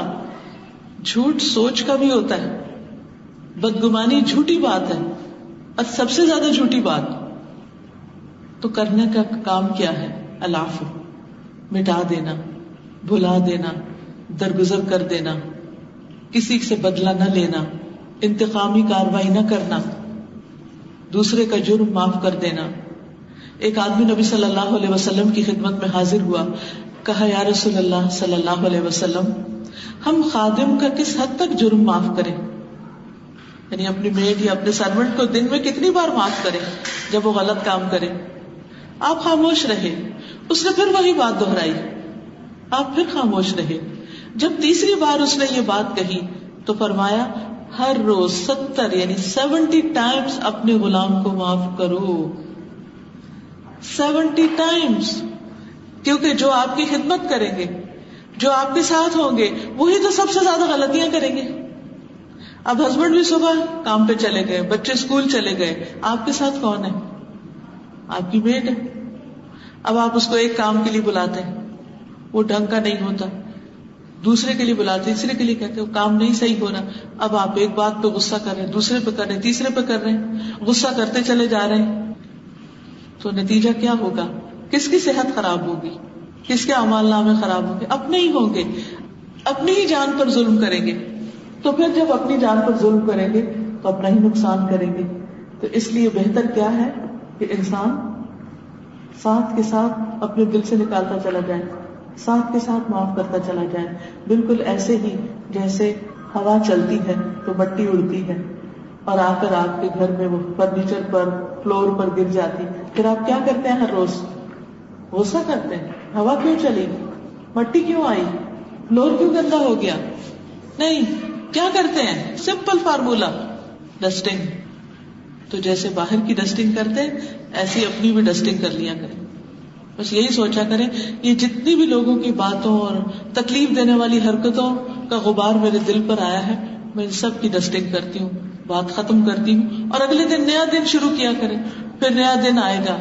جھوٹ سوچ کا بھی ہوتا ہے. بدگمانی جھوٹی بات ہے اور سب سے زیادہ جھوٹی بات. تو کرنے کا کام کیا ہے؟ العفو، مٹا دینا، بھلا دینا، درگزر کر دینا، کسی سے بدلہ نہ لینا، انتقامی کاروائی نہ کرنا، دوسرے کا جرم معاف کر دینا. ایک آدمی نبی صلی اللہ علیہ وسلم کی خدمت میں حاضر ہوا، کہا یا رسول اللہ صلی اللہ علیہ وسلم، ہم خادم کا کس حد تک جرم معاف کریں؟ یعنی اپنی میڈ یا اپنے سرونٹ کو دن میں کتنی بار معاف کریں جب وہ غلط کام کرے. آپ خاموش رہے, اس نے پھر وہی بات دہرائی, آپ پھر خاموش رہے. جب تیسری بار اس نے یہ بات کہی تو فرمایا ہر روز 70 یعنی 70 ٹائمز اپنے غلام کو معاف کرو. 70 ٹائمز, کیونکہ جو آپ کی خدمت کریں گے, جو آپ کے ساتھ ہوں گے, وہی تو سب سے زیادہ غلطیاں کریں گے. اب ہسبینڈ بھی صبح کام پہ چلے گئے, بچے اسکول چلے گئے, آپ کے ساتھ کون ہے؟ آپ کی میڈ ہے. اب آپ اس کو ایک کام کے لیے بلاتے ہیں, وہ ڈھنگ کا نہیں ہوتا, دوسرے کے لیے بلاتے, تیسرے کے لیے کہتے ہیں وہ کام نہیں صحیح ہو رہا. اب آپ ایک بات پہ غصہ کر رہے ہیں, دوسرے پہ کر رہے ہیں, تیسرے پہ کر رہے ہیں, غصہ کرتے چلے جا رہے ہیں, تو نتیجہ کیا ہوگا؟ کس کی صحت خراب ہوگی, کس کے اعمال نامے خراب ہوں گے؟ اپنے ہی ہوں گے. اپنی ہی جان پر ظلم کریں گے. تو پھر جب اپنی جان پر ظلم کریں گے تو اپنا ہی نقصان کریں گے. تو اس لیے بہتر کیا ہے کہ انسان ساتھ کے ساتھ اپنے دل سے نکالتا چلا جائے, ساتھ کے ساتھ معاف کرتا چلا جائے. بالکل ایسے ہی جیسے ہوا چلتی ہے تو مٹی اڑتی ہے اور آ کر آپ کے گھر میں وہ فرنیچر پر, فلور پر گر جاتی. پھر آپ کیا کرتے ہیں؟ ہر روز غصہ کرتے ہیں, ہوا کیوں چلی, مٹی کیوں آئی, فلور کیوں گندا ہو گیا؟ نہیں, کیا کرتے ہیں؟ سمپل فارمولا, ڈسٹنگ. تو جیسے باہر کی ڈسٹنگ کرتے ہیں ایسی اپنی بھی ڈسٹنگ کر لیا کریں. بس یہی سوچا کریں یہ جتنی بھی لوگوں کی باتوں اور تکلیف دینے والی حرکتوں کا غبار میرے دل پر آیا ہے, میں ان سب کی ڈسٹنگ کرتی ہوں, بات ختم کرتی ہوں, اور اگلے دن نیا دن شروع کیا کریں. پھر نیا دن آئے گا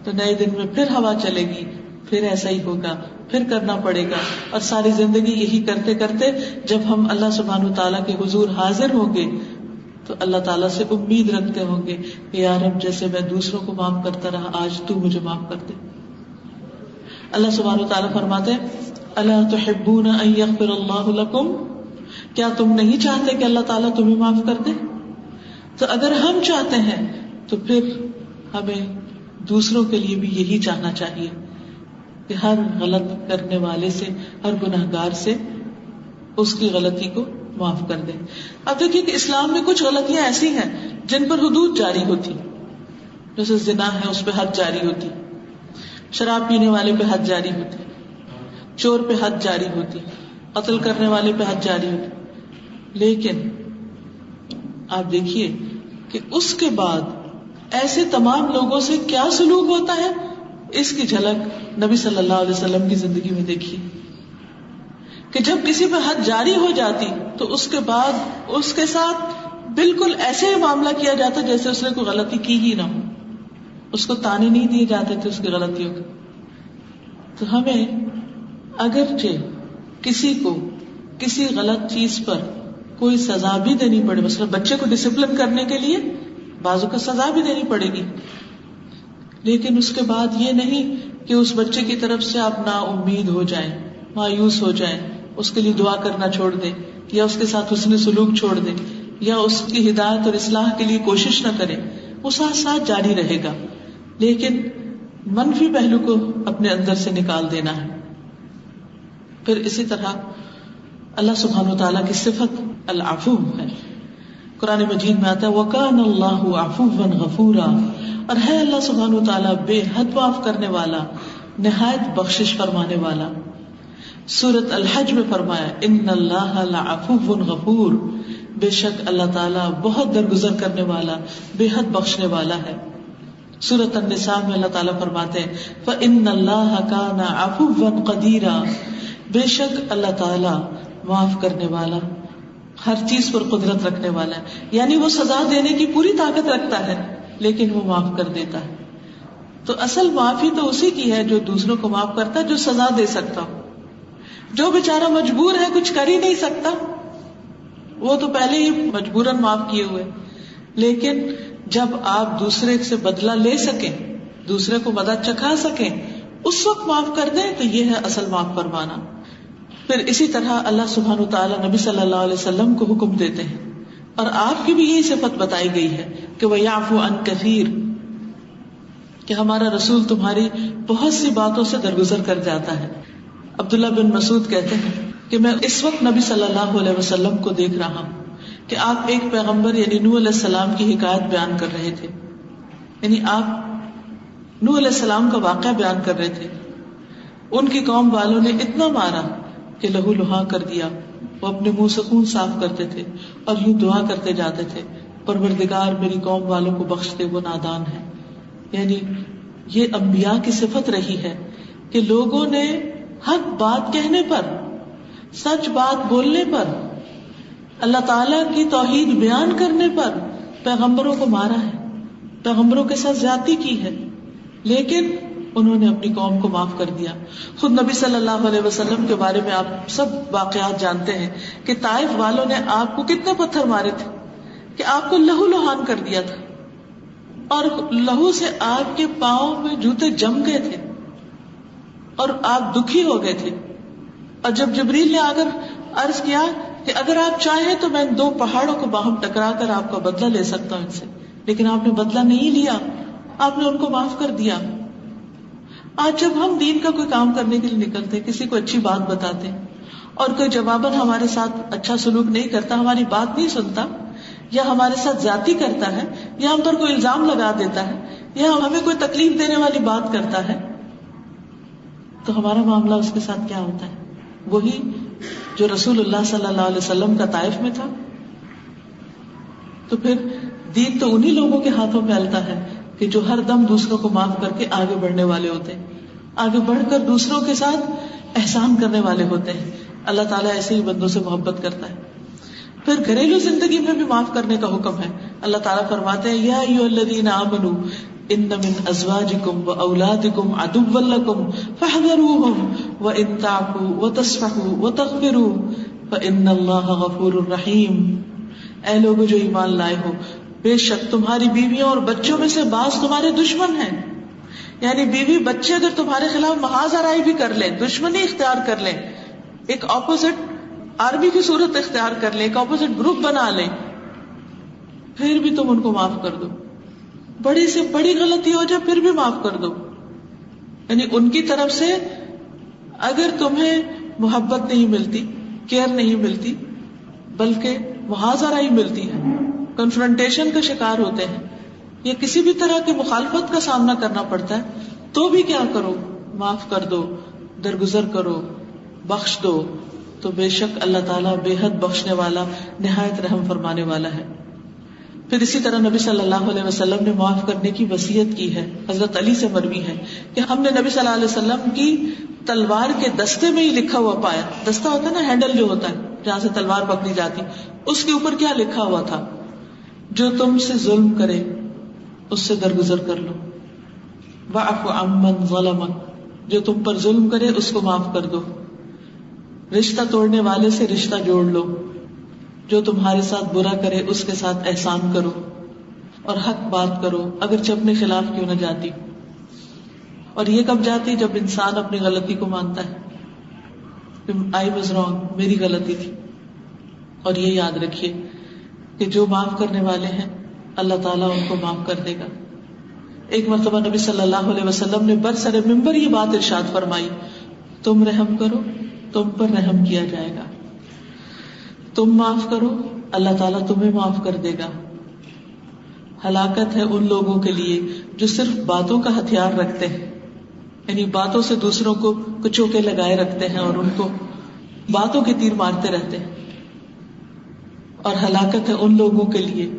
تو نئے دن میں پھر ہوا چلے گی, پھر ایسا ہی ہوگا, پھر کرنا پڑے گا. اور ساری زندگی یہی کرتے کرتے جب ہم اللہ سبحانہ تعالیٰ کے حضور حاضر ہوں گے تو اللہ تعالیٰ سے امید رکھتے ہوں گے کہ یا رب جیسے میں دوسروں کو معاف کرتا رہا آج تو مجھے معاف کر دے. اللہ سبحانہ تعالیٰ فرماتے الا تحبون ان یغفر اللہ لکم, کیا تم نہیں چاہتے کہ اللہ تعالیٰ تمہیں معاف کر دے؟ تو اگر ہم چاہتے ہیں تو پھر ہمیں دوسروں کے لیے بھی یہی چاہنا چاہیے کہ ہر غلط کرنے والے سے, ہر گناہگار سے اس کی غلطی کو معاف کر دیں. اب دیکھیے کہ اسلام میں کچھ غلطیاں ایسی ہیں جن پر حدود جاری ہوتی, جیسے زنا ہے اس پہ حد جاری ہوتی, شراب پینے والے پہ حد جاری ہوتی, چور پہ حد جاری ہوتی, قتل کرنے والے پہ حد جاری ہوتی. لیکن آپ دیکھیے کہ اس کے بعد ایسے تمام لوگوں سے کیا سلوک ہوتا ہے, اس کی جھلک نبی صلی اللہ علیہ وسلم کی زندگی میں دیکھیے کہ جب کسی پہ حد جاری ہو جاتی تو اس کے بعد اس کے ساتھ بالکل ایسے ہی معاملہ کیا جاتا جیسے اس نے کوئی غلطی کی ہی نہ ہو, اس کو تانے نہیں دیے جاتے تھے اس کی غلطیوں کے. تو ہمیں اگرچہ کسی کو کسی غلط چیز پر کوئی سزا بھی دینی پڑے, مثلا بچے کو ڈسپلن کرنے کے لیے بازو کا سزا بھی دینی پڑے گی, لیکن اس کے بعد یہ نہیں کہ اس بچے کی طرف سے آپ نا امید ہو جائیں, مایوس ہو جائیں, اس کے لیے دعا کرنا چھوڑ دیں, یا اس کے ساتھ حسن سلوک چھوڑ دیں, یا اس کی ہدایت اور اصلاح کے لیے کوشش نہ کریں. وہ ساتھ ساتھ جاری رہے گا, لیکن منفی پہلو کو اپنے اندر سے نکال دینا ہے. پھر اسی طرح اللہ سبحانہ وتعالیٰ کی صفت العفو ہے. قرآن مجید میں آتا ہے وَكَانَ اللَّهُ عَفُوًّا غَفُورًا, اور ہے اللہ سبحانہ وتعالیٰ بے حد معاف کرنے والا, نہایت بخشش فرمانے والا. سورۃ الحج میں فرمایا ان اللہ لعفو غفور, بے شک اللہ تعالیٰ بہت درگزر کرنے والا, بے حد بخشنے والا ہے. سورۃ النساء میں اللہ تعالیٰ فرماتے ہیں فإن اللہ کان عفوا قدیرا, بے شک اللہ تعالیٰ معاف کرنے والا, ہر چیز پر قدرت رکھنے والا ہے. یعنی وہ سزا دینے کی پوری طاقت رکھتا ہے لیکن وہ معاف کر دیتا ہے. تو اصل معافی تو اسی کی ہے جو دوسروں کو معاف کرتا ہے, جو سزا دے سکتا ہو. جو بیچارہ مجبور ہے, کچھ کر ہی نہیں سکتا, وہ تو پہلے ہی مجبوراً معاف کیے ہوئے. لیکن جب آپ دوسرے سے بدلہ لے سکیں, دوسرے کو مدد چکھا سکیں, اس وقت معاف کر دیں تو یہ ہے اصل معاف فرمانا. پھر اسی طرح اللہ سبحانہ وتعالیٰ نبی صلی اللہ علیہ وسلم کو حکم دیتے ہیں, اور آپ کی بھی یہی صفت بتائی گئی ہے کہ وَيَعْفُو عَنْ كَثِيرٍ, کہ ہمارا رسول تمہاری بہت سی باتوں سے درگزر کر جاتا ہے. عبداللہ بن مسعود کہتے ہیں کہ میں اس وقت نبی صلی اللہ علیہ وسلم کو دیکھ رہا ہوں کہ آپ ایک پیغمبر یعنی نوح علیہ السلام کی حکایت بیان کر رہے تھے، یعنی آپ نوح علیہ السلام کا واقعہ بیان کر رہے تھے. ان کی قوم والوں نے اتنا مارا کہ لہو لہا کر دیا. وہ اپنے منہ سے خون صاف کرتے تھے اور یوں دعا کرتے جاتے تھے، پروردگار میری قوم والوں کو بخش دے، وہ نادان ہے. یعنی یہ انبیاء کی صفت رہی ہے کہ لوگوں نے حق بات کہنے پر، سچ بات بولنے پر، اللہ تعالیٰ کی توحید بیان کرنے پر پیغمبروں کو مارا ہے، پیغمبروں کے ساتھ زیادتی کی ہے، لیکن انہوں نے اپنی قوم کو معاف کر دیا. خود نبی صلی اللہ علیہ وسلم کے بارے میں آپ سب واقعات جانتے ہیں کہ طائف والوں نے آپ کو کتنے پتھر مارے تھے، کہ آپ کو لہو لہان کر دیا تھا، اور لہو سے آپ کے پاؤں میں جوتے جم گئے تھے اور آپ دکھی ہو گئے تھے. اور جب جبریل نے آ کر عرض کیا کہ اگر آپ چاہیں تو میں 2 پہاڑوں کو باہم ٹکرا کر آپ کا بدلہ لے سکتا ہوں ان سے، لیکن آپ نے بدلہ نہیں لیا، آپ نے ان کو معاف کر دیا. آج جب ہم دین کا کوئی کام کرنے کے لیے نکلتے ہیں، کسی کو اچھی بات بتاتے ہیں اور کوئی جواباً ہمارے ساتھ اچھا سلوک نہیں کرتا، ہماری بات نہیں سنتا، یا ہمارے ساتھ زیادتی کرتا ہے، یا ہم پر کوئی الزام لگا دیتا ہے، یا ہمیں کوئی تکلیف دینے والی بات کرتا ہے، تو ہمارا معاملہ اس کے ساتھ کیا ہوتا ہے؟ وہی جو رسول اللہ صلی اللہ علیہ وسلم کا طائف میں تھا. تو پھر دین تو انہی لوگوں کے ہاتھوں میں التا ہے کہ جو ہر دم دوسروں کو معاف کر کے آگے بڑھنے والے ہوتے ہیں، آگے بڑھ کر دوسروں کے ساتھ احسان کرنے والے ہوتے ہیں. اللہ تعالیٰ ایسے ہی بندوں سے محبت کرتا ہے. پھر گھریلو زندگی میں بھی معاف کرنے کا حکم ہے. اللہ تعالیٰ فرماتے ہیں یا ایھا الذین آمنوا ان من ازواجکم واولادکم عدوا لکم فاحذروہم وان تعفوا وتصفحوا وتغفروا فان اللہ غفور رحیم. اے لوگو جو ایمان لائے ہو، بے شک تمہاری بیویوں اور بچوں میں سے بعض تمہارے دشمن ہیں. یعنی بیوی بچے اگر تمہارے خلاف محاذ آرائی بھی کر لیں، دشمنی اختیار کر لیں، ایک اپوزٹ آرمی کی صورت اختیار کر لیں، ایک اپوزٹ گروپ بنا لیں، پھر بھی تم ان کو معاف کر دو. بڑی سے بڑی غلطی ہو جائے پھر بھی معاف کر دو. یعنی ان کی طرف سے اگر تمہیں محبت نہیں ملتی، کیئر نہیں ملتی، بلکہ محاذ آرائی ملتی ہے، کنفرنٹیشن کا شکار ہوتے ہیں، یا کسی بھی طرح کی مخالفت کا سامنا کرنا پڑتا ہے، تو بھی کیا کرو؟ معاف کر دو، درگزر کرو، بخش دو. تو بے شک اللہ تعالیٰ بے حد بخشنے والا، نہایت رحم فرمانے والا ہے. پھر اسی طرح نبی صلی اللہ علیہ وسلم نے معاف کرنے کی وصیت کی ہے. حضرت علی سے مروی ہے کہ ہم نے نبی صلی اللہ علیہ وسلم کی تلوار کے دستے میں ہی لکھا ہوا پایا. دستہ ہوتا ہے نا، ہینڈل جو ہوتا ہے جہاں سے تلوار پکڑی جاتی، اس کے اوپر کیا لکھا ہوا تھا؟ جو تم سے ظلم کرے اس سے درگزر کر لو. واعف عمن ظلمک، جو تم پر ظلم کرے اس کو معاف کر دو. رشتہ توڑنے والے سے رشتہ جوڑ لو. جو تمہارے ساتھ برا کرے اس کے ساتھ احسان کرو اور حق بات کرو، اگرچہ اپنے خلاف کیوں نہ جاتی. اور یہ کب جاتی؟ جب انسان اپنی غلطی کو مانتا ہے کہ I was wrong، میری غلطی تھی. اور یہ یاد رکھیے کہ جو معاف کرنے والے ہیں اللہ تعالیٰ ان کو معاف کر دے گا. ایک مرتبہ نبی صلی اللہ علیہ وسلم نے برسر منبر یہ بات ارشاد فرمائی، تم رحم کرو تم پر رحم کیا جائے گا، تم معاف کرو اللہ تعالیٰ تمہیں معاف کر دے گا. ہلاکت ہے ان لوگوں کے لیے جو صرف باتوں کا ہتھیار رکھتے ہیں، یعنی باتوں سے دوسروں کو کچوکے لگائے رکھتے ہیں اور ان کو باتوں کے تیر مارتے رہتے ہیں. اور ہلاکت ہے ان لوگوں کے لیے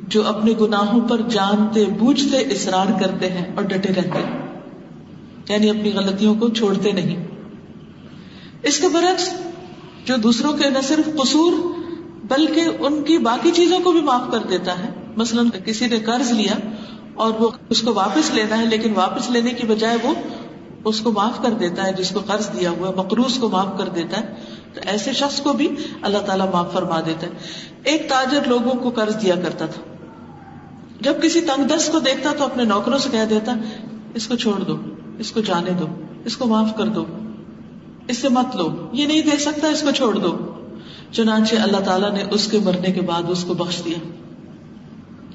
جو اپنے گناہوں پر جانتے بوجھتے اصرار کرتے ہیں اور ڈٹے رہتے ہیں، یعنی اپنی غلطیوں کو چھوڑتے نہیں. اس کے برعکس جو دوسروں کے نہ صرف قصور بلکہ ان کی باقی چیزوں کو بھی معاف کر دیتا ہے. مثلا کسی نے قرض لیا اور وہ اس کو واپس لینا ہے، لیکن واپس لینے کی بجائے وہ اس کو معاف کر دیتا ہے، جس کو قرض دیا ہوا ہے مقروض کو معاف کر دیتا ہے، تو ایسے شخص کو بھی اللہ تعالیٰ معاف فرما دیتا ہے. ایک تاجر لوگوں کو قرض دیا کرتا تھا، جب کسی تنگ دست کو دیکھتا تو اپنے نوکروں سے کہہ دیتا اس کو چھوڑ دو، اس کو جانے دو، اس کو معاف کر دو، اس سے مت لو، یہ نہیں دے سکتا، اس کو چھوڑ دو. چنانچہ اللہ تعالیٰ نے اس کے مرنے کے بعد اس کو بخش دیا،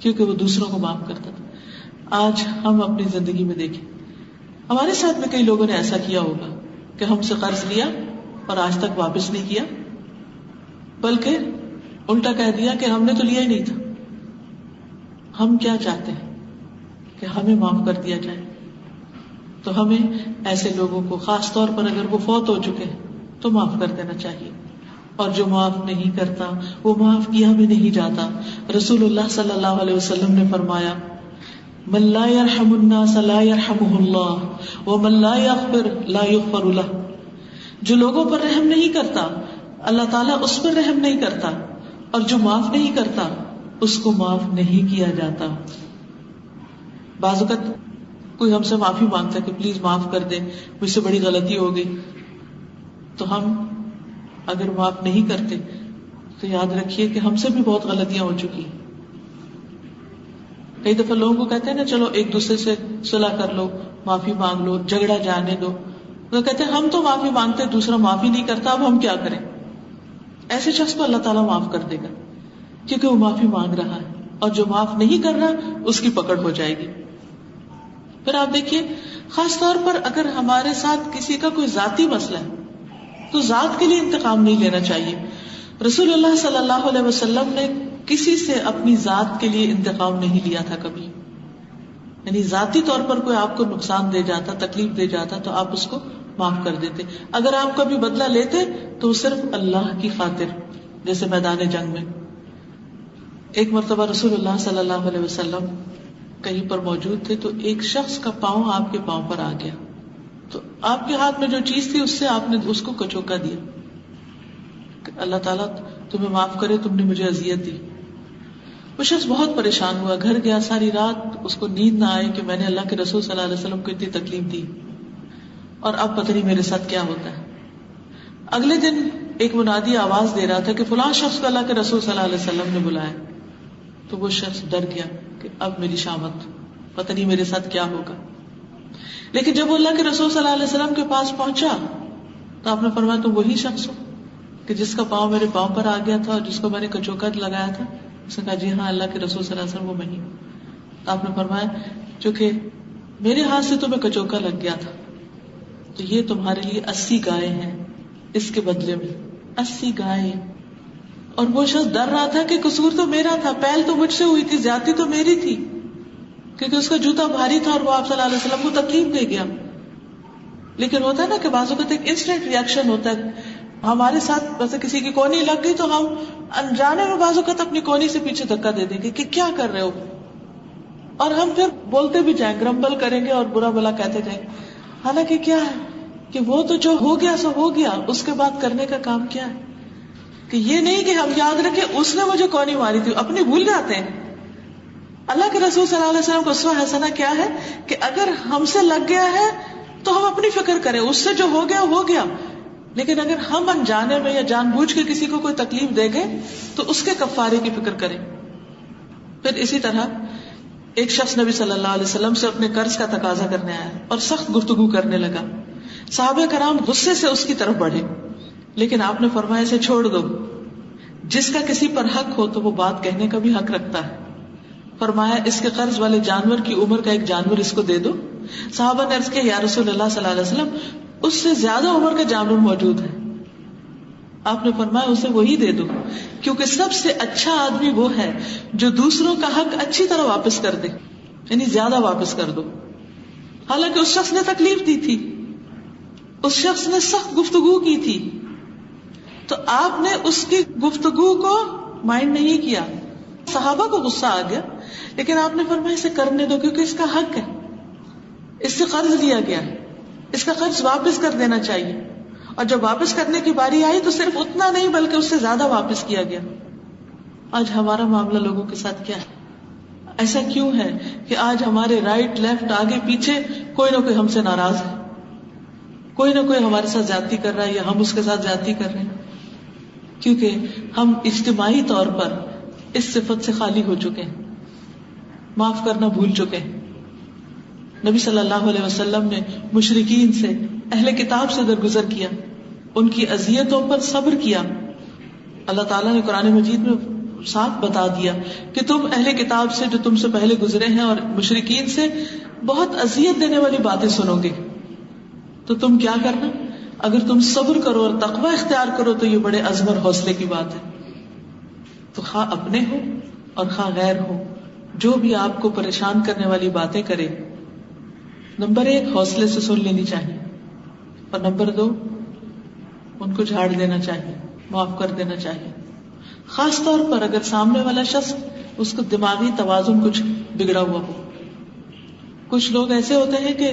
کیونکہ وہ دوسروں کو معاف کرتا تھا. آج ہم اپنی زندگی میں دیکھیں، ہمارے ساتھ میں کئی لوگوں نے ایسا کیا ہوگا کہ ہم سے قرض لیا اور آج تک واپس نہیں کیا، بلکہ الٹا کہہ دیا کہ ہم نے تو لیا ہی نہیں تھا. ہم کیا چاہتے ہیں کہ ہمیں معاف کر دیا جائے. تو ہمیں ایسے لوگوں کو خاص طور پر اگر وہ فوت ہو چکے ہیں تو معاف کر دینا چاہیے, اور جو معاف نہیں کرتا وہ معاف کیا بھی نہیں جاتا. رسول اللہ صلی اللہ علیہ وسلم نے فرمایا من لا يرحم الناس لا يرحمه اللہ ومن لا يغفر لا يغفر له. جو لوگوں پر رحم نہیں کرتا اللہ تعالیٰ اس پر رحم نہیں کرتا, اور جو معاف نہیں کرتا اس کو معاف نہیں کیا جاتا. بعض اوقات کوئی ہم سے معافی مانگتا ہے کہ پلیز معاف کر دیں, مجھ سے بڑی غلطی ہو گئی, تو ہم اگر معاف نہیں کرتے تو یاد رکھیے کہ ہم سے بھی بہت غلطیاں ہو چکی. کئی دفعہ لوگوں کو کہتے ہیں نا چلو ایک دوسرے سے صلح کر لو, معافی مانگ لو, جھگڑا جانے دو. تو کہتے ہیں ہم تو معافی مانگتے دوسرا معافی نہیں کرتا, اب ہم کیا کریں. ایسے شخص کو اللہ تعالیٰ معاف کر دے گا کیونکہ وہ معافی مانگ رہا ہے, اور جو معاف نہیں کر رہا اس کی پکڑ ہو جائے گی. پھر آپ دیکھیے خاص طور پر اگر ہمارے ساتھ کسی کا کوئی ذاتی مسئلہ ہے تو ذات کے لیے انتقام نہیں لینا چاہیے. رسول اللہ صلی اللہ علیہ وسلم نے کسی سے اپنی ذات کے لیے انتقام نہیں لیا تھا کبھی. یعنی ذاتی طور پر کوئی آپ کو نقصان دے جاتا, تکلیف دے جاتا تو آپ اس کو معاف کر دیتے. اگر آپ کبھی بدلہ لیتے تو صرف اللہ کی خاطر, جیسے میدان جنگ میں. ایک مرتبہ رسول اللہ صلی اللہ علیہ وسلم کہیں پر موجود تھے تو ایک شخص کا پاؤں آپ کے پاؤں پر آ گیا, تو آپ کے ہاتھ میں جو چیز تھی اس سے آپ نے اس کو کچوکا دیا کہ اللہ تعالیٰ تمہیں معاف کرے, تم نے مجھے اذیت دی. وہ شخص بہت پریشان ہوا, گھر گیا, ساری رات اس کو نیند نہ آئی کہ میں نے اللہ کے رسول صلی اللہ علیہ وسلم کو اتنی تکلیف دی اور اب پتہ نہیں میرے ساتھ کیا ہوتا ہے. اگلے دن ایک منادی آواز دے رہا تھا کہ فلاں شخص کو اللہ کے رسول صلی اللہ علیہ وسلم نے بلایا. تو وہ شخص ڈر گیا کہ اب میری شامت, پتہ نہیں میرے ساتھ کیا ہوگا. لیکن جب وہ اللہ کے رسول صلی اللہ علیہ وسلم کے پاس پہنچا تو آپ نے فرمایا تم وہی شخص ہو کہ جس کا پاؤں میرے پاؤں پر آ گیا تھا اور جس کو میں نے کچوکا لگایا تھا. اس نے کہا جی ہاں اللہ کے رسول صلی اللہ علیہ وسلم وہ میں ہی. آپ نے فرمایا چونکہ میرے ہاتھ سے تمہیں کچوکا لگ گیا تھا تو یہ تمہارے لیے 80 گائیں ہیں, اس کے بدلے میں 80 گائیں. اور وہ شخص ڈر رہا تھا کہ قصور تو میرا تھا, پہل تو مجھ سے ہوئی تھی, زیادتی تو میری تھی, کیونکہ اس کا جوتا بھاری تھا اور وہ آپ صلی اللہ علیہ وسلم کو تکلیف دے گیا. لیکن ہوتا ہے نا کہ بعض اوقات ایک انسٹنٹ ریئیکشن ہوتا ہے. ہمارے ساتھ ویسے کسی کی کونی لگ گئی تو ہم انجانے میں بعض اوقات اپنی کونی سے پیچھے دھکا دے دیں گے کہ کیا کر رہے ہو, اور ہم پھر بولتے بھی جائیں, گرمبل کریں گے اور برا بلا کہتے جائیں. حالانکہ کیا ہے کہ وہ تو جو ہو گیا سو ہو گیا, اس کے بعد کرنے کا کام کیا ہے کہ یہ نہیں کہ ہم یاد رکھیں اس نے مجھے کونی ماری تھی, اپنی بھول جاتے ہیں. اللہ کے رسول صلی اللہ علیہ وسلم کو اسوہ حسنہ کیا ہے کہ اگر ہم سے لگ گیا ہے تو ہم اپنی فکر کریں, اس سے جو ہو گیا ہو گیا. لیکن اگر ہم انجانے میں یا جان بوجھ کے کسی کو کوئی تکلیف دے گئے تو اس کے کفارے کی فکر کریں. پھر اسی طرح ایک شخص نبی صلی اللہ علیہ وسلم سے اپنے قرض کا تقاضا کرنے آیا اور سخت گفتگو کرنے لگا. صحابہ کرام غصے سے اس کی طرف بڑھے, لیکن آپ نے فرمایا اسے چھوڑ دو, جس کا کسی پر حق ہو تو وہ بات کہنے کا بھی حق رکھتا ہے. فرمایا اس کے قرض والے جانور کی عمر کا ایک جانور اس کو دے دو. صحابہ نے عرض کیا یا رسول اللہ صلی اللہ علیہ وسلم اس سے زیادہ عمر کا جانور موجود ہے. آپ نے فرمایا اسے وہی دے دو, کیونکہ سب سے اچھا آدمی وہ ہے جو دوسروں کا حق اچھی طرح واپس کر دے, یعنی زیادہ واپس کر دو. حالانکہ اس شخص نے تکلیف دی تھی, اس شخص نے سخت گفتگو کی تھی, تو آپ نے اس کی گفتگو کو مائنڈ نہیں کیا. صحابہ کو غصہ آ گیا, لیکن آپ نے فرمایا اسے کرنے دو کیونکہ اس کا حق ہے, اس سے قرض لیا گیا, اس کا قرض واپس کر دینا چاہیے. اور جب واپس کرنے کی باری آئی تو صرف اتنا نہیں بلکہ اس سے زیادہ واپس کیا گیا. آج ہمارا معاملہ لوگوں کے ساتھ کیا ہے؟ ایسا کیوں ہے کہ آج ہمارے رائٹ لیفٹ آگے پیچھے کوئی نہ کوئی ہم سے ناراض ہے, کوئی نہ کوئی ہمارے ساتھ زیادتی کر رہا ہے یا ہم اس کے ساتھ زیادتی کر رہے ہیں, کیونکہ ہم اجتماعی طور پر اس صفت سے خالی ہو چکے ہیں, معاف کرنا بھول چکے ہیں. نبی صلی اللہ علیہ وسلم نے مشرکین سے, اہل کتاب سے درگزر کیا, ان کی اذیتوں پر صبر کیا. اللہ تعالیٰ نے قرآن مجید میں صاف بتا دیا کہ تم اہل کتاب سے جو تم سے پہلے گزرے ہیں اور مشرکین سے بہت اذیت دینے والی باتیں سنو گے, تو تم کیا کرنا, اگر تم صبر کرو اور تقوی اختیار کرو تو یہ بڑے عزم اور حوصلے کی بات ہے. تو خواہ اپنے ہو اور خواہ غیر ہو، جو بھی آپ کو پریشان کرنے والی باتیں کرے، نمبر 1 حوصلے سے سن لینی چاہیے، اور نمبر 2 ان کو جھاڑ دینا چاہیے، معاف کر دینا چاہیے. خاص طور پر اگر سامنے والا شخص اس کو دماغی توازن کچھ بگڑا ہوا ہو. کچھ لوگ ایسے ہوتے ہیں کہ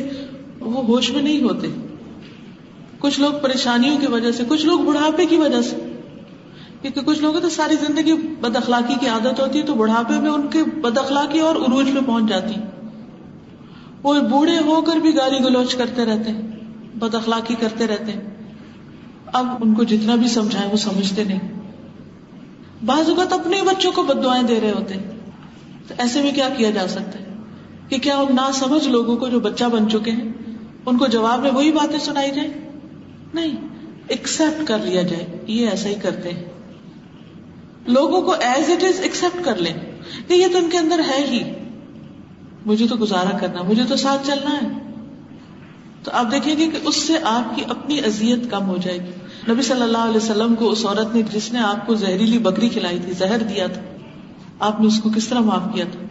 وہ ہوش میں نہیں ہوتے، کچھ لوگ پریشانیوں کی وجہ سے، کچھ لوگ بڑھاپے کی وجہ سے، کیونکہ کچھ لوگوں تو ساری زندگی بد اخلاقی کی عادت ہوتی ہے، تو بڑھاپے میں ان کے بد اخلاقی اور عروج پہ پہنچ جاتی. وہ بوڑھے ہو کر بھی گالی گلوچ کرتے رہتے ہیں، بد اخلاقی کرتے رہتے ہیں. اب ان کو جتنا بھی سمجھائیں وہ سمجھتے نہیں. بعض اوقات اپنے بچوں کو بد دعائیں دے رہے ہوتے ہیں. تو ایسے میں کیا کیا جا سکتا ہے کہ کیا ان ناسمجھ لوگوں کو جو بچہ بن چکے ہیں ان کو جواب میں وہی باتیں سنائی جائیں؟ نہیں، ایکسپٹ کر لیا جائے یہ ایسا ہی کرتے ہیں. لوگوں کو ایز اٹ از ایکسپٹ کر لیں کہ یہ تو ان کے اندر ہے ہی، مجھے تو گزارا کرنا، مجھے تو ساتھ چلنا ہے. تو آپ دیکھیں گے کہ اس سے آپ کی اپنی اذیت کم ہو جائے گی. نبی صلی اللہ علیہ وسلم کو اس عورت نے جس نے آپ کو زہریلی بکری کھلائی تھی، زہر دیا تھا، آپ نے اس کو کس طرح معاف کیا تھا؟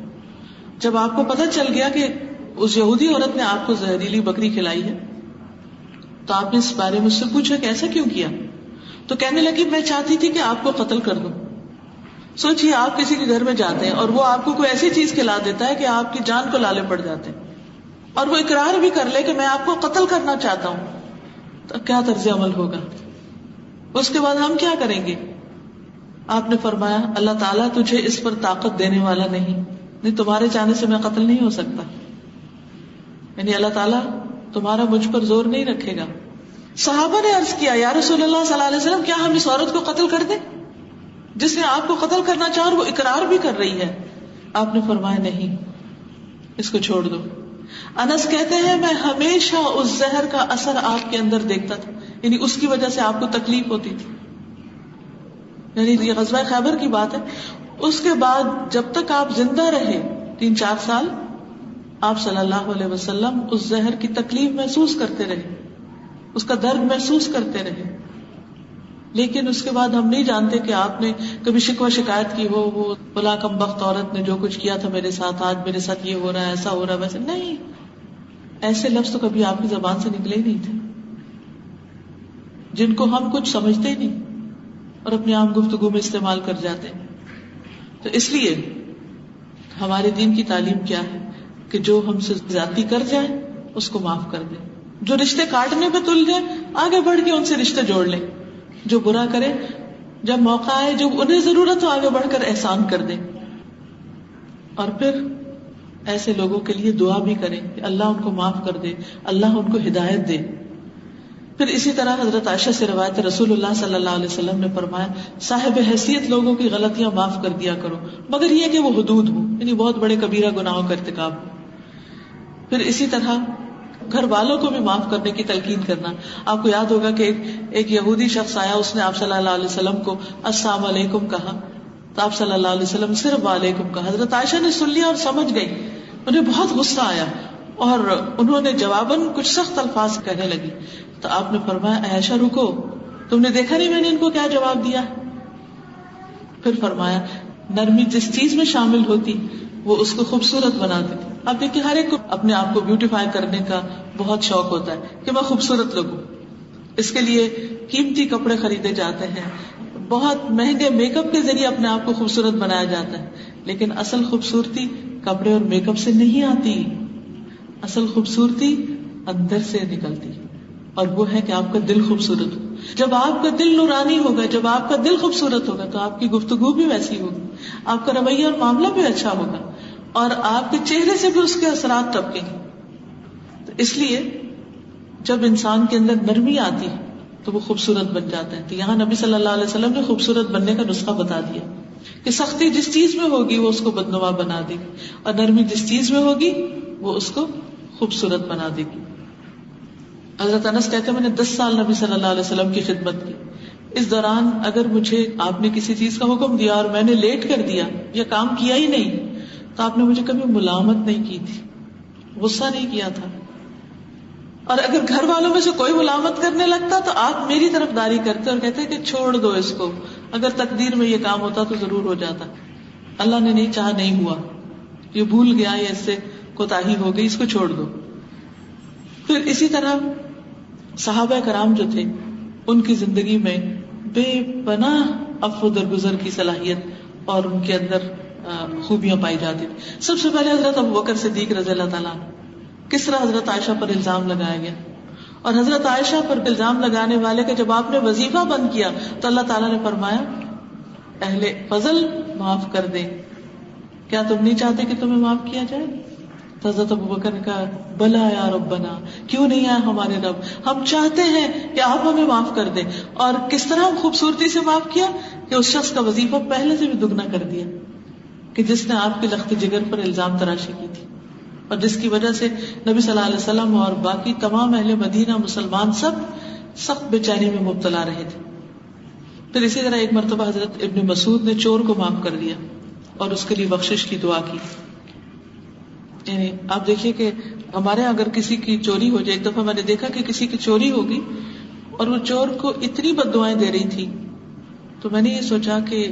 جب آپ کو پتہ چل گیا کہ اس یہودی عورت نے آپ کو زہریلی بکری کھلائی ہے تو آپ نے اس بارے میں اس سے پوچھا کہ ایسا کیوں کیا؟ تو کہنے لگی میں چاہتی تھی کہ آپ کو قتل کر دوں. سوچئے آپ کسی کے گھر میں جاتے ہیں اور وہ آپ کو کوئی ایسی چیز کھلا دیتا ہے کہ آپ کی جان کو لالے پڑ جاتے ہیں، اور وہ اقرار بھی کر لے کہ میں آپ کو قتل کرنا چاہتا ہوں، تو کیا طرز عمل ہوگا؟ اس کے بعد ہم کیا کریں گے؟ آپ نے فرمایا اللہ تعالیٰ تجھے اس پر طاقت دینے والا نہیں، تمہارے چاہنے سے میں قتل نہیں ہو سکتا. یعنی اللہ تعالیٰ تمہارا مجھ پر زور نہیں رکھے گا. صحابہ نے عرض کیا یا رسول اللہ صلی اللہ علیہ وسلم کیا ہم اس عورت کو قتل کر دیں جس نے آپ کو قتل کرنا چاہا اور وہ اقرار بھی کر رہی ہے؟ آپ نے فرمایا نہیں، اس کو چھوڑ دو. انس کہتے ہیں میں ہمیشہ اس زہر کا اثر آپ کے اندر دیکھتا تھا، یعنی اس کی وجہ سے آپ کو تکلیف ہوتی تھی. یعنی یہ غزوہ خیبر کی بات ہے. اس کے بعد جب تک آپ زندہ رہے 3-4 سال آپ صلی اللہ علیہ وسلم اس زہر کی تکلیف محسوس کرتے رہے، اس کا درد محسوس کرتے رہے. لیکن اس کے بعد ہم نہیں جانتے کہ آپ نے کبھی شکوہ شکایت کی ہو، وہ بلا کم بخت عورت نے جو کچھ کیا تھا میرے ساتھ، آج میرے ساتھ یہ ہو رہا ہے، ایسا ہو رہا ہے، ویسے نہیں. ایسے لفظ تو کبھی آپ کی زبان سے نکلے ہی نہیں تھے جن کو ہم کچھ سمجھتے ہی نہیں اور اپنی عام گفتگو میں استعمال کر جاتے ہیں. تو اس لیے ہمارے دین کی تعلیم کیا ہے کہ جو ہم سے زیادتی کر جائے اس کو معاف کر دیں، جو رشتے کاٹنے پہ تل جائے آگے بڑھ کے ان سے رشتے جوڑ لیں، جو برا کرے جب موقع آئے، جب انہیں ضرورت ہو آگے بڑھ کر احسان کر دیں. اور پھر ایسے لوگوں کے لیے دعا بھی کریں کہ اللہ ان کو معاف کر دے، اللہ ان کو ہدایت دے. پھر اسی طرح حضرت عائشہ سے روایت رسول اللہ صلی اللہ علیہ وسلم نے فرمایا صاحب حیثیت لوگوں کی غلطیاں معاف کر دیا کرو مگر یہ کہ وہ حدود ہو، یعنی بہت بڑے کبیرہ گناہوں کا ارتکاب ہو. پھر اسی طرح گھر والوں کو بھی معاف کرنے کی تلقین کرنا. آپ کو یاد ہوگا کہ ایک یہودی شخص آیا، اس نے آپ صلی اللہ علیہ وسلم کو السلام علیکم کہا تو آپ صلی اللہ علیہ وسلم صرف وعلیکم کہا. حضرت عائشہ نے سن لیا اور سمجھ گئی، انہیں بہت غصہ آیا اور انہوں نے جواباً کچھ سخت الفاظ کہنے لگی. تو آپ نے فرمایا عائشہ رکو، تم نے دیکھا نہیں میں نے ان کو کیا جواب دیا؟ پھر فرمایا نرمی جس چیز میں شامل ہوتی وہ اس کو خوبصورت بنا دیتی. اب دیکھیے ہر ایک کو اپنے آپ کو بیوٹیفائی کرنے کا بہت شوق ہوتا ہے کہ میں خوبصورت لگوں، اس کے لیے قیمتی کپڑے خریدے جاتے ہیں، بہت مہنگے میک اپ کے ذریعے اپنے آپ کو خوبصورت بنایا جاتا ہے. لیکن اصل خوبصورتی کپڑے اور میک اپ سے نہیں آتی، اصل خوبصورتی اندر سے نکلتی، اور وہ ہے کہ آپ کا دل خوبصورت ہو. جب آپ کا دل نورانی ہوگا، جب آپ کا دل خوبصورت ہوگا تو آپ کی گفتگو بھی ویسی ہوگی، آپ کا رویہ اور معاملہ بھی اچھا ہوگا اور آپ کے چہرے سے بھی اس کے اثرات ٹپکیں گے. تو اس لیے جب انسان کے اندر نرمی آتی ہے تو وہ خوبصورت بن جاتا ہے. تو یہاں نبی صلی اللہ علیہ وسلم نے خوبصورت بننے کا نسخہ بتا دیا کہ سختی جس چیز میں ہوگی وہ اس کو بدنما بنا دے گی اور نرمی جس چیز میں ہوگی وہ اس کو خوبصورت بنا دے گی. حضرت انس کہتے ہیں میں نے 10 سال نبی صلی اللہ علیہ وسلم کی خدمت کی. اس دوران اگر مجھے آپ نے کسی چیز کا حکم دیا اور میں نے لیٹ کر دیا یا کام کیا ہی نہیں تو آپ نے مجھے کبھی ملامت نہیں کی تھی، غصہ نہیں کیا تھا. اور اگر گھر والوں میں سے کوئی ملامت کرنے لگتا تو آپ میری طرف داری کرتے اور کہتے کہ چھوڑ دو اس کو، اگر تقدیر میں یہ کام ہوتا تو ضرور ہو جاتا. اللہ نے نہیں چاہا, نہیں ہوا, یہ بھول گیا یا اس سے کوتاہی ہو گئی, اس کو چھوڑ دو. پھر اسی طرح صحابہ کرام جو تھے ان کی زندگی میں بے پناہ عفو درگزر کی صلاحیت اور ان کے اندر خوبیاں پائی جاتی تھی. سب سے پہلے حضرت ابوبکر صدیق رضی اللہ تعالیٰ عنہ, کس طرح حضرت عائشہ پر الزام لگایا گیا, اور حضرت عائشہ پر الزام لگانے والے کا جب آپ نے وظیفہ بند کیا تو اللہ تعالیٰ نے فرمایا اہل فضل معاف کر دیں, کیا تم نہیں چاہتے کہ تمہیں معاف کیا جائے؟ تو حضرت ابوبکر نے کہا بلا یا ربنا, کیوں نہیں آیا ہمارے رب, ہم چاہتے ہیں کہ آپ ہمیں معاف کر دیں. اور کس طرح خوبصورتی سے معاف کیا کہ اس شخص کا وظیفہ پہلے سے بھی دگنا کر دیا کہ جس نے آپ کے لخت جگر پر الزام تراشی کی تھی, اور جس کی وجہ سے نبی صلی اللہ علیہ وسلم اور باقی تمام اہل مدینہ مسلمان سب سخت بے چینی میں مبتلا رہے تھے. پھر اسی طرح ایک مرتبہ حضرت ابن مسعود نے چور کو معاف کر دیا اور اس کے لیے بخشش کی دعا کی. یعنی آپ دیکھیے کہ ہمارے اگر کسی کی چوری ہو جائے, ایک دفعہ میں نے دیکھا کہ کسی کی چوری ہوگی اور وہ چور کو اتنی بد دعائیں دے رہی تھی, تو میں نے یہ سوچا کہ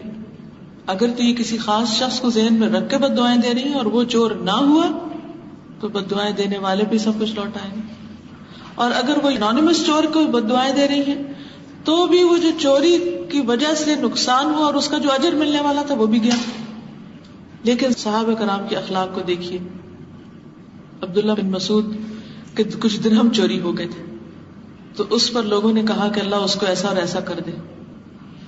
اگر تو یہ کسی خاص شخص کو ذہن میں رکھ کے بد دعائیں دے رہی ہیں اور وہ چور نہ ہوا تو بد دعائیں دینے والے بھی سب کچھ لوٹ آئیں گے, اور اگر وہ انانیمس چور کو بد دعائیں دے رہی ہیں تو بھی وہ جو چوری کی وجہ سے نقصان ہوا اور اس کا جو اجر ملنے والا تھا وہ بھی گیا. لیکن صحابہ کرام کے اخلاق کو دیکھیے. عبداللہ بن مسعود کے کچھ درہم چوری ہو گئے تھے, تو اس پر لوگوں نے کہا کہ اللہ اس کو ایسا اور ایسا کر دے.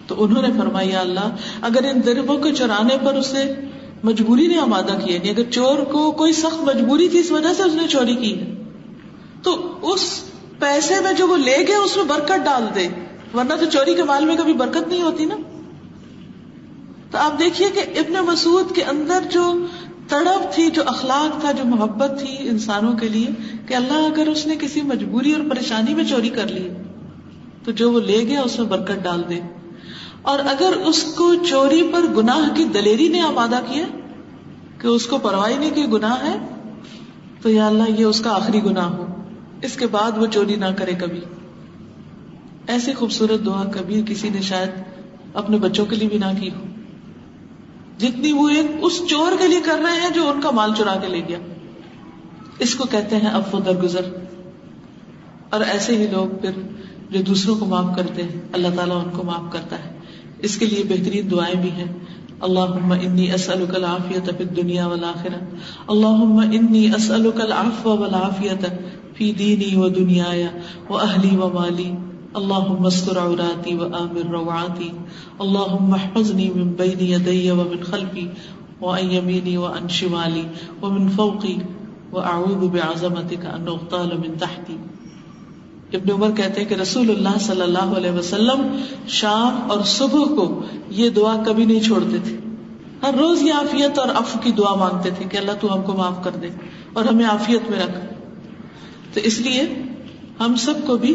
تو انہوں نے فرمایا یا اللہ, اگر ان درہموں کو چرانے پر اسے مجبوری نے آمادہ کیا, یعنی اگر چور کو کوئی سخت مجبوری تھی اس وجہ سے اس نے چوری کی ہے, تو اس پیسے میں جو وہ لے گیا اس میں برکت ڈال دے, ورنہ تو چوری کے مال میں کبھی برکت نہیں ہوتی نا. تو آپ دیکھیے کہ ابن مسعود کے اندر جو تڑپ تھی, جو اخلاق تھا, جو محبت تھی انسانوں کے لیے کہ اللہ اگر اس نے کسی مجبوری اور پریشانی میں چوری کر لی تو جو وہ لے گیا اس میں برکت ڈال دے, اور اگر اس کو چوری پر گناہ کی دلیری نے آمادہ کیا کہ اس کو پرواہ نہیں کہ گناہ ہے, تو یا اللہ یہ اس کا آخری گناہ ہو, اس کے بعد وہ چوری نہ کرے کبھی. ایسی خوبصورت دعا کبھی کسی نے شاید اپنے بچوں کے لیے بھی نہ کی ہو جتنی وہ ایک اس چور کے لیے کر رہے ہیں جو ان کا مال چرا کے لے گیا. اس کو کہتے ہیں عفو درگزر. اور ایسے ہی لوگ پھر جو دوسروں کو معاف کرتے ہیں اللہ تعالیٰ ان کو معاف کرتا ہے. اس کے لیے بہترین دعائیں بھی ہیں. اللہم انی اسألک العافیۃ فی الدنیا والآخرہ, اللہم انی اسألک العفو والعافیۃ فی دینی و دنیای و اہلی و مالی, اللہم استر عوراتی و آمن روعاتی, اللہم احفظنی من بین یدی و من خلفی وعن یمینی وعن شمالی ومن فوقی واعوذ بعظمتک ان اغتال من تحتی. ابن عمر کہتے ہیں کہ رسول اللہ صلی اللہ علیہ وسلم شام اور صبح کو یہ دعا کبھی نہیں چھوڑتے تھے, ہر روز یہ عافیت اور عفو کی دعا مانگتے تھے کہ اللہ تو ہم کو معاف کر دے اور ہمیں عافیت میں رکھ. تو اس لیے ہم سب کو بھی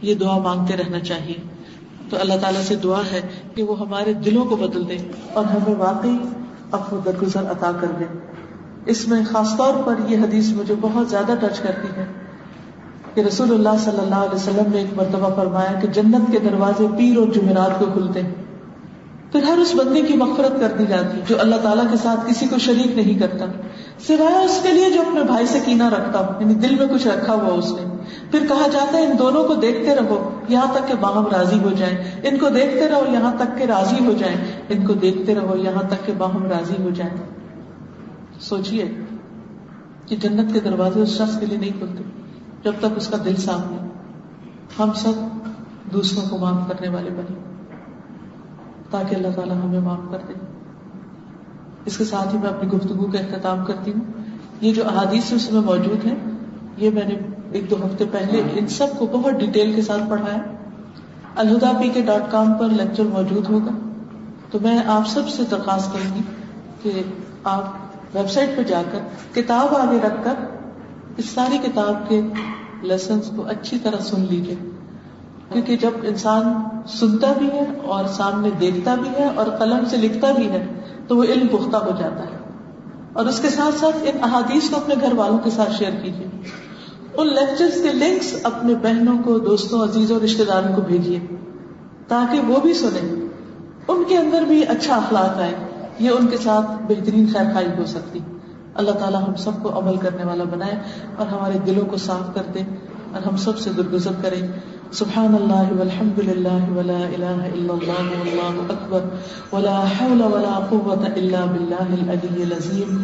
یہ دعا مانگتے رہنا چاہیے. تو اللہ تعالیٰ سے دعا ہے کہ وہ ہمارے دلوں کو بدل دے اور ہمیں واقعی عفو درگزر عطا کر دے. اس میں خاص طور پر یہ حدیث مجھے بہت زیادہ ٹچ کرتی ہے کہ رسول اللہ صلی اللہ علیہ وسلم نے ایک مرتبہ فرمایا کہ جنت کے دروازے پیر اور جمعرات کو کھلتے ہیں, پھر ہر اس بندے کی مغفرت کر دی جاتی جو اللہ تعالیٰ کے ساتھ کسی کو شریک نہیں کرتا سوائے اس کے لیے جو اپنے بھائی سے کینہ رکھتا ہو, یعنی دل میں کچھ رکھا ہوا اس نے. پھر کہا جاتا ہے ان دونوں کو دیکھتے رہو یہاں تک کہ باہم راضی ہو جائیں, ان کو دیکھتے رہو یہاں تک کہ راضی ہو جائیں, ان کو دیکھتے رہو یہاں تک کہ باہم راضی ہو جائیں. سوچئے کہ جنت کے دروازے اس شخص کے لیے نہیں کھلتے جب تک اس کا دل صاف نہیں. ہم سب دوسروں کو معاف کرنے والے بنے تاکہ اللہ تعالیٰ ہمیں معاف کر دے. اس کے ساتھ ہی میں اپنی گفتگو کا اختتام کرتی ہوں. یہ جو احادیث اس میں موجود ہیں یہ میں نے 1-2 ہفتے پہلے ان سب کو بہت ڈیٹیل کے ساتھ پڑھایا. alhuda.com پر لیکچر موجود ہوگا. تو میں آپ سب سے درخواست کروں گی کہ آپ ویب سائٹ پہ جا کر کتاب آگے رکھ کر اس ساری کتاب کے لیسنز کو اچھی طرح سن لیجیے, کیونکہ جب انسان سنتا بھی ہے اور سامنے دیکھتا بھی ہے اور قلم سے لکھتا بھی ہے تو وہ علم پختہ ہو جاتا ہے. اور اس کے ساتھ ساتھ ان احادیث کو اپنے گھر والوں کے ساتھ شیئر کیجیے. ان لیکچرز کے لنکس اپنے بہنوں کو, دوستوں, عزیزوں, رشتہ داروں کو بھیجیے تاکہ وہ بھی سنیں ان کے اندر بھی اچھا اخلاق آئے، یہ ان کے ساتھ بہترین خیر خائی ہو سکتی. اللہ تعالیٰ ہم سب کو عمل کرنے والا بنائے اور ہمارے دلوں کو صاف کر دے اور ہم سب سے درگزر کرے. سبحان اللہ والحمد للہ ولا الہ الا اللہ واللہ اکبر ولا حول ولا قوة الا باللہ العلی العظیم.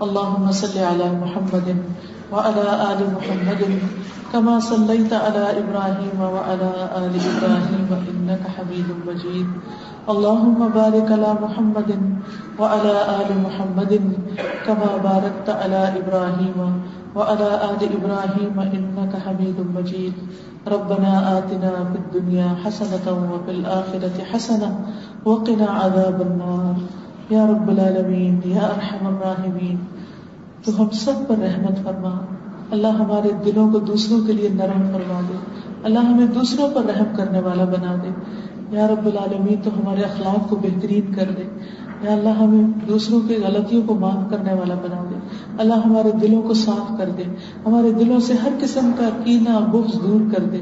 اللہم صل علی محمد وعلى آل محمد كما صليت على إبراهيم وعلى آل إبراهيم إنك حميد مجيد. اللهم بارك على محمد وعلى آل محمد كما باركت على إبراهيم وعلى آل إبراهيم إنك حميد مجيد. ربنا آتنا في الدنيا حسنة وفي الآخرة حسنة وقنا عذاب النار. یا رب العالمین، یا ارحم الراحمین، تو ہم سب پر رحمت فرما. اللہ ہمارے دلوں کو دوسروں کے لیے نرم فرما دے. اللہ ہمیں دوسروں پر رحم کرنے والا بنا دے. یا رب العالمین، تو ہمارے اخلاق کو بہترین کر دے. یا اللہ ہمیں دوسروں کی غلطیوں کو معاف کرنے والا بنا دے. اللہ ہمارے دلوں کو صاف کر دے. ہمارے دلوں سے ہر قسم کا کینہ بغض دور کر دے.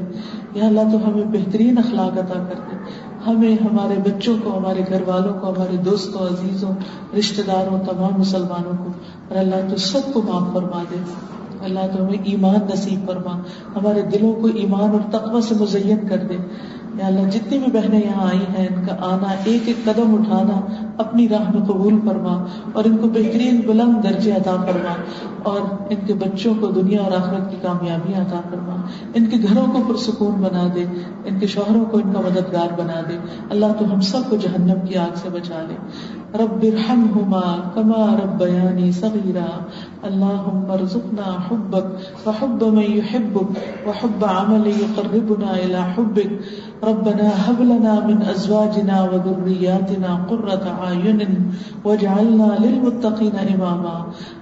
یا اللہ تو ہمیں بہترین اخلاق عطا کر دے. ہمیں، ہمارے بچوں کو، ہمارے گھر والوں کو، ہمارے دوستوں، عزیزوں، رشتہ داروں، تمام مسلمانوں کو. اور اللہ تو سب کو معاف فرما دے. اللہ تو ہمیں ایمان نصیب فرما، ہمارے دلوں کو ایمان اور تقوی سے مزین کر دے. یا اللہ جتنی بھی بہنیں یہاں آئی ہیں، ان کا آنا، ایک ایک قدم اٹھانا اپنی راہ میں قبول فرما اور ان کو بہترین بلند درجے عطا فرما اور ان کے بچوں کو دنیا اور آخرت کی کامیابی عطا فرما. ان کے گھروں کو پرسکون بنا دے، ان کے شوہروں کو ان کا مددگار بنا دے. اللہ تو ہم سب کو جہنم کی آگ سے بچا لے. رب ارحمہما کما ربیانی صغیرا. اللہم ارزقنا حبک وحب من یحبک وحب عمل یقربنا الی حبک. ربنا هب لنا من ازواجنا وذریاتنا قرۃ اعین واجعلنا للمتقین اماما.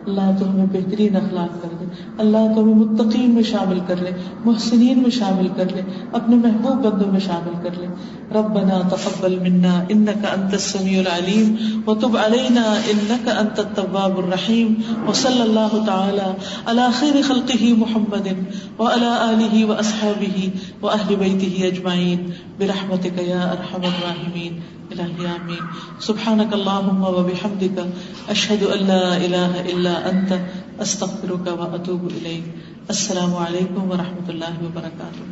اللہ تو ہمیں بہترین اخلاق کر دے. اللہ تو ہمیں متقین میں شامل کر لے، محسنین میں شامل کر لے، اپنے محبوب بندوں میں شامل کر لے. ربنا تقبل منا انك انت السميع العليم وتب علينا انك انت التواب الرحيم. وصلى الله تعالى على خير خلقه محمد وعلى آله واصحابه واهل بيته اجمعين برحمتك يا ارحم الراحمين. الہی آمین. سبحانک اللہم وبحمدک اشہد ان لا الہ الا انت استغفرک واتوب الیک. السلام علیکم ورحمۃ اللہ وبرکاتہ.